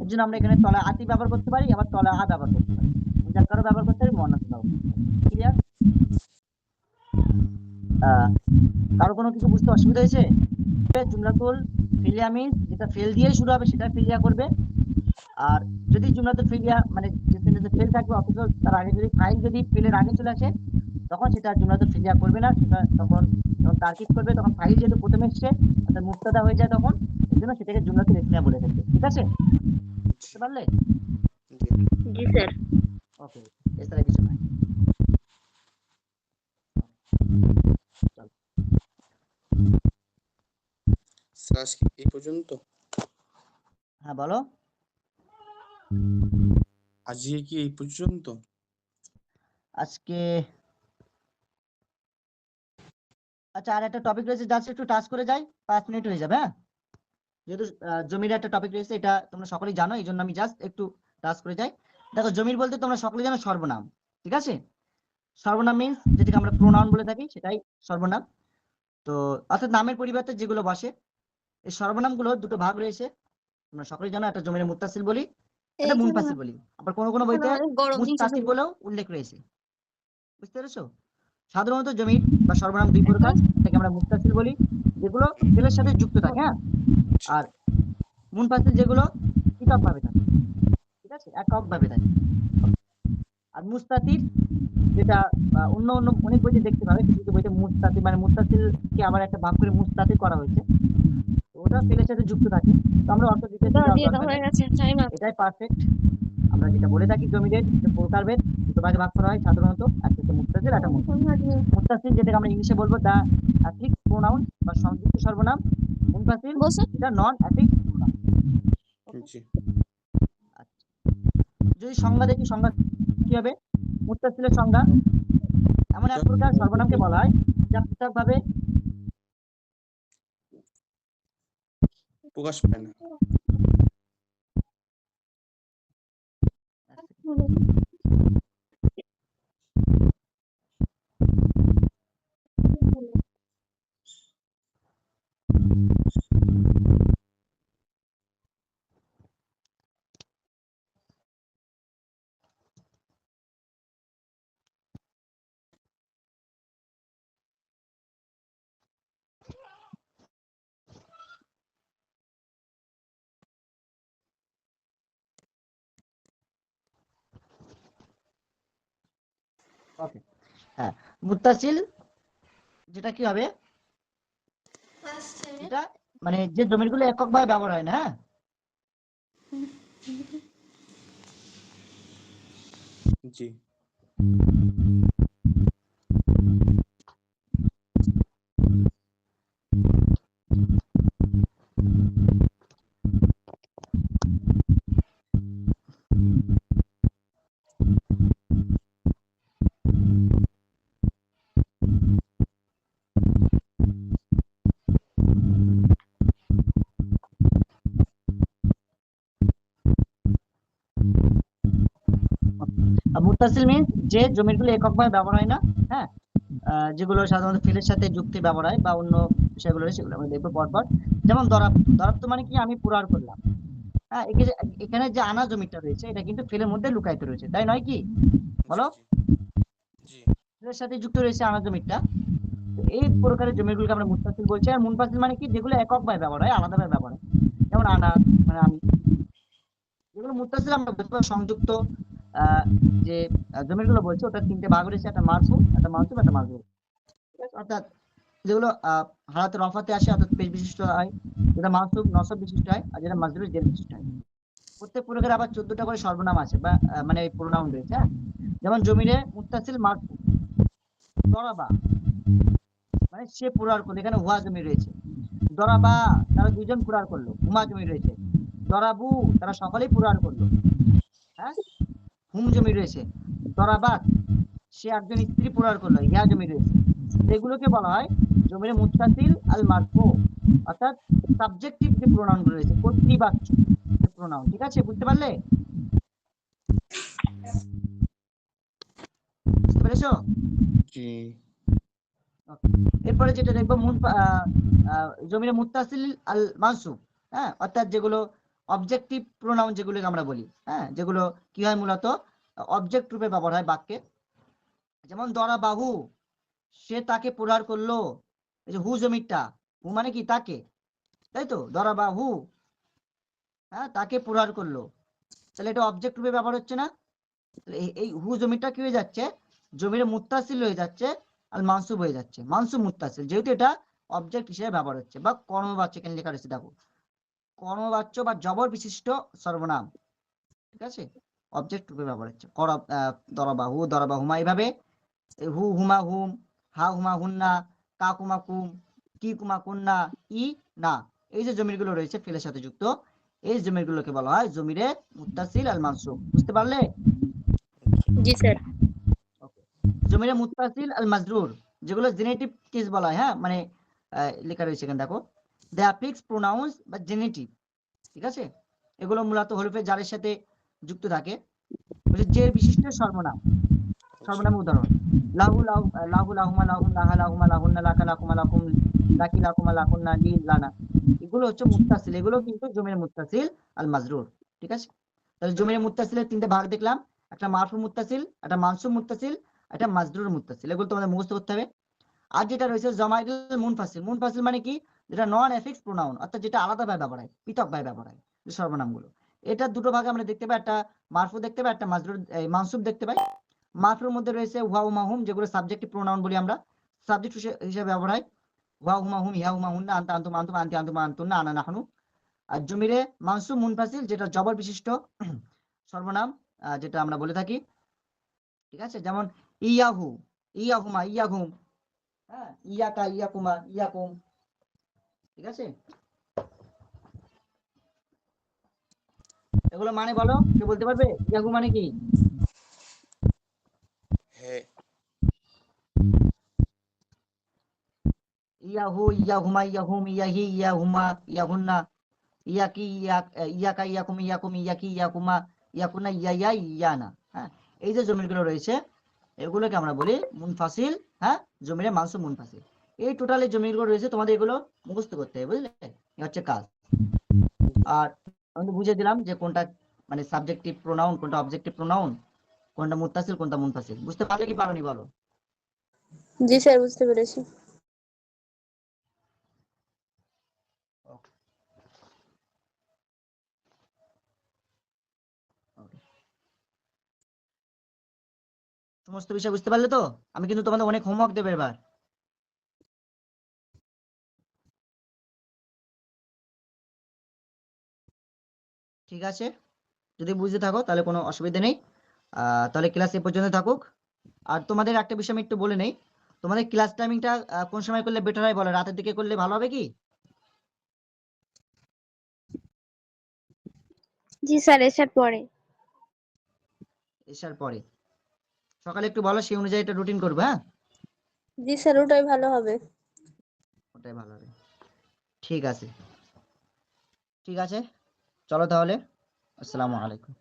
এর জন্য আমরা এখানে তলা আতি ব্যবহার করতে পারি, আবার তলা ব্যবহার করতে পারি, মুজাক্কারও ব্যবহার করতে পারি, মুয়ান্নাসও ব্যবহার করতে পারি। ক্লিয়ার? কারো কোনো কিছু বুঝতে অসুবিধা হয়েছে? জুমলাতুল ফিলিয়া মিন্স যেটা ফেল দিয়ে শুরু হবে সেটা ফিলিয়া করবে। আর যদি জুমলাতুল ফিলিয়া মানে যে সেন্টেন্সে ফেল থাকবে অথচ তার আগে যদি ফাইল যদি ফেলের আগে চলে আসে তখন সেটা জুমলাতুল ফিলিয়া করবে না, সেটা তখন যখন তারকিব করবে তখন ফাইল যেহেতু প্রথমে এসছে অর্থাৎ মুবতাদা হয়ে যায়, তখন এর জন্য সেটাকে জুমলাতুল ইসমিয়া বলে থাকবে। ঠিক আছে, বুঝতে পারলে? জি স্যার। ওকে, এছাড়া কিছু নাই। চলো। স্যার আজকে এই পর্যন্ত। হ্যাঁ বলো। আজকে কি এই পর্যন্ত? আজকে আচ্ছা আর একটা টপিক রয়েছে, জাস্ট একটু টাচ করে যাই, 5 মিনিট হয়ে যাবে। হ্যাঁ, যেহেতু জমির একটা টপিক রয়েছে এটা তোমরা সকলেই জানো, এই জন্য আমি জাস্ট একটু টাচ করে যাই। দেখো জমির বলতে তোমরা সকলেই জানো সর্বনাম। ঠিক আছে, সর্বনাম মিন্স যেটাকে আমরা প্রোনাউন বলে থাকি সেটাই সর্বনাম। তো অর্থাৎ নামের পরিবর্তে যেগুলো বসে, এই সর্বনামগুলো দুটো ভাগ রয়েছে, তোমরা সকলেই জানো। একটা জমির মুত্তাসিল বলি, একটা মুনফাসিল বলি, আবার কোনো কোনো বইতে মুস্তাতির বলেও উল্লেখ রয়েছে। বুঝতে পেরেছো? সাধারণত জমির বা সর্বনাম দুই প্রকার, এটাকে আমরা মুত্তাসিল বলি যেগুলো ফেলের সাথে যুক্ত থাকে, হ্যাঁ, আর মুনফাসিল যেগুলো পৃথক ভাবে থাকে। ঠিক আছে, একক ভাবে থাকে। আর মুস্তাতির যেটা অন্য অন্য অনেক বইতে দেখতে পাবে, কিছু কিছু বইতে মুস্তাতির মানে মুস্তাসিলকে আবার একটা ভাগ করে মুস্তাতির করা হয়েছে, তো ওটা ফেলের সাথে যুক্ত থাকে। তো আমরা অর্থ দিতে এটাই পারফেক্ট। আমরা যেটা বলে থাকি জমিদের যে প্রকারভেদ দুটো ভাগে ভাগ করা হয় সাধারণত, একটা হচ্ছে মুত্তাসিল, একটা মুনফাসিল। মুত্তাসিল যেটাকে আমরা ইংলিশে বলবো দা অ্যাফিক্স প্রোনাউন বা সংযুক্ত সর্বনাম, মুনফাসিল যেটা নন অ্যাফিক্স প্রোনাউন। জি। যদি সংজ্ঞা দেখি, সংজ্ঞা কি হবে? মুত্তাসিলের সংজ্ঞা এমন এক প্রকার সর্বনামকে বলা হয় যা পৃথকভাবে প্রকাশ পায় না। ওকে, হ্যাঁ, মুত্তাসিল যেটা কি হবে, যেটা মানে যে জমিরগুলো এককভাবে ব্যবহার হয় না, হ্যাঁ, জি মুত্তাসিল মিন্স যে জমিরগুলো এককভাবে ব্যবহার হয় না, হ্যাঁ, যেগুলো সাধারণত ফিলের সাথে যুক্তি ব্যবহার হয় বা অন্য বিষয়গুলো রয়েছে, সেগুলো আমরা দেখবো পরপর। যেমন দরাবতু, দরাবতু মানে কি আমি পুরার করলাম, হ্যাঁ, এখানে যে আনা জমিটা রয়েছে এটা কিন্তু ফিলের মধ্যে লুকায়িত রয়েছে, তাই নয় কি, জি বলো? জি ফিলের সাথে যুক্ত রয়েছে আনা জমিটা। তো এই প্রকারের জমিগুলোকে আমরা মুত্তাসিল বলছি। আর মুনফাসিল মানে কি, যেগুলো এককভাবে ব্যবহার হয়, আলাদাভাবে ব্যবহার হয়, যেমন আনা মানে আমি। যেগুলো মুত্তাসিল আমরা বুঝতে পারি সংযুক্ত আহ, যে জমিগুলো বলছি, ওটা তিনটে ভাগ রয়েছে, একটা মারফু, একটা মানসুব, একটা মাজরুর। ঠিক আছে? অর্থাৎ যেগুলো হালাতে রফাতে আসে অর্থাৎ পেশ বিশিষ্ট হয়, যেটা মানসুব নসব বিশিষ্ট হয়, আর যেটা মাজরুর জের বিশিষ্ট হয়। প্রত্যেক প্রকারের আবার 14টা করে সর্বনাম আছে বা মানে প্রোনাউন রয়েছে, হ্যাঁ? যেমন জমিরে মুত্তাসিল মারফু, দরাবা মানে সে পুরার করলো, এখানে হুয়া জমি রয়েছে। দরাবা তারা দুইজন পুরার করলো, হুমা জমি রয়েছে। দরাবু তারা সকলেই পুরার করলো, হ্যাঁ, হুম জমি রয়েছে। দরাবাত সে একজন স্ত্রী পুরার করলো, ইহা জমি রয়েছে। এগুলোকে বলা হয় জমির মুত্তাসিল আল মারফু, অর্থাৎ সাবজেক্টিভ যে প্রোনাউন গুলো রয়েছে, কর্তৃবাচ্য প্রোনাউন। ঠিক আছে, বুঝতে পারলে? বুঝতে পেরেছো? জি Okay. এরপরে যেটা দেখবো জমির মুত্তাসিল আল মানসুব, হ্যাঁ, অর্থাৎ যেগুলো অবজেক্টিভ প্রোনাউন যেগুলোকে আমরা বলি, হ্যাঁ, যেগুলো কি হয় মূলত অবজেক্ট রূপে ব্যবহার হয় বাক্যে। যেমন দরা বাহু সে তাকে প্রহার করলো, এই যে হু জমিরটা, হু মানে কি তাকে, তাই তো, দরা বাহু, হ্যাঁ, তাকে প্রহার করলো, তাহলে এটা অবজেক্ট রূপে ব্যবহার হচ্ছে না? তাহলে এই হু জমিটা কি হয়ে যাচ্ছে, জমির মুত্তাসিল হয়ে যাচ্ছে, আর মানসুব হয়ে যাচ্ছে, মানসুব মুত্তাসিল, যেহেতু এটা অবজেক্ট হিসেবে ব্যবহার হচ্ছে। বা কর্মবাচ্য, এখানে লেখা রয়েছে দেখো, কর্মবাচ্য বা জবর বিশিষ্ট সর্বনাম। ঠিক আছে, অবজেক্ট রূপে ব্যবহার হচ্ছে। দরবাহু দরবাহুমা, এইভাবে হু হুমা হুম, হা হুমা হুন্না, কা কুমা কুম, কি কুমা কুন্না, ই না, এই যে জমিরগুলো রয়েছে ফেলের সাথে যুক্ত, এই জমিরগুলোকে বলা হয় জমিরে মুত্তাসিল আল মানসুব। বুঝতে পারলে? জি স্যার। জমিরে মুত্তাসিল আল মাজরুর, যেগুলো জেনেটিভ কেস বলা হয়, হ্যাঁ, মানে লেখা রয়েছে এখানে দেখো, দে অ্যাপ্লিক্স প্রোনাউন্স বা জেনেটিভ। ঠিক আছে, এগুলো মূলত হরফে জারের সাথে যুক্ত থাকে, যে বিশিষ্ট সর্বনাম, সর্বনাম উদাহরণ, লাহু লাহু, লাহু লাহুমা লাহুম, লাহা লাহুমা লাহুন্না, লাকা লাকুমা লাকুম, লাকি লাকুমা লাকুন্না, লি লানা, এগুলো হচ্ছে মুত্তাসিল, এগুলো কিন্তু জমির মুত্তাসিল আল মাজরুর। ঠিক আছে, তাহলে জমির মুত্তাসিলের তিনটে ভাগ দেখলাম, একটা মারফু মুত্তাসিল, একটা মানসুব মুত্তাসিল, একটা মাজরুর মুত্তাসিল, এগুলো তোমাদের মুখস্থ করতে হবে। আর যেটা রয়েছে জমাইরুল মুনফাসিল, মুনফাসিল মানে কি, যেটা নন এফিক্স প্রোনাউন, অর্থাৎ যেটা আলাদাভাবে ব্যবহার হয়, পৃথকভাবে ব্যবহার হয়, যে সর্বনামগুলো। এটা দুটো ভাগে আমরা দেখতে পাই, একটা মারফু দেখতে পাই, একটা মাজরুর মানসুব দেখতে পাই। মারফুর মধ্যে রয়েছে ওয়া উমা হুম, যেগুলো সাবজেক্টিভ প্রোনাউন বলি আমরা, সাবজেক্ট হিসেবে ব্যবহার হয়, ওয়া উমা হুম, ইহা উমা হুন্না, আনতা আনতুম আনতুম, আনতি আনতুমা আনতুন্না, আনা নাহনু। আর জমিরে মানসুব মুনফাসিল, যেটা জবর বিশিষ্ট সর্বনাম, যেটা আমরা বলে থাকি। ঠিক আছে, যেমন ইয়াহু, ইয়াহুমা, ইয়াহুম, হ্যাঁ, ইয়াকা, ইয়াকুমা, ইয়াকুম। ঠিক আছে, এগুলো মানে বলো, কে বলতে পারবে ইয়াহু মানে কি? হ্যাঁ ইয়াহু, ইয়াহুমা, ইয়াহুম, ইয়াহি, ইয়াহুমা, ইয়াহুন্না, ইয়াকি, ইয়াকা, ইয়াকুম, ইয়াকুম, ইয়াকি, ইয়াকুমা, ইয়াকুনা, ইয়া, ইয়ানা। হ্যাঁ, এই যে জমিরগুলো রয়েছে এগুলোকে আমরা বলি মুনফাসিল। হ্যাঁ, জমিরে মানসুব মুনফাসিল। এই টোটালি জমিরগুলো রয়েছে, তোমাদের এগুলো মুখস্থ করতে হবে, বুঝলে? এই হচ্ছে কাজ। আর আমি তো বুঝিয়ে দিলাম যে কোনটা মানে সাবজেক্টিভ প্রোনাউন, কোনটা অবজেক্টিভ প্রোনাউন, কোনটা মুত্তাসিল, কোনটা মুনফাসিল। বুঝতে পারলে কি পারোনি বলো? জি স্যার, বুঝতে পেরেছি। সমস্ত বিষয় বুঝতে পারলে তো? আমি কিন্তু তোমাদের অনেক হোমওয়ার্ক দেবো এবার। ঠিক আছে, যদি বুঝতে থাকো তাহলে কোনো অসুবিধা নেই। তাহলে ক্লাস এ পর্যন্ত থাকুক। আর তোমাদের একটা বিষয় আমি একটু বলে নেই, তোমাদের ক্লাস টাইমিংটা কোন সময় করলে বেটার হয় বলো? রাতের দিকে করলে ভালো হবে কি? জি স্যার, এসার পরে। এসার পরে? সকালে একটু বলো, সেই অনুযায়ী একটা রুটিন করবো। হ্যাঁ, জি স্যার, ওটাই ভালো হবে। ওটাই ভালো হবে। ঠিক আছে, ঠিক আছে, চলো তাহলে। আসসালামু আলাইকুম।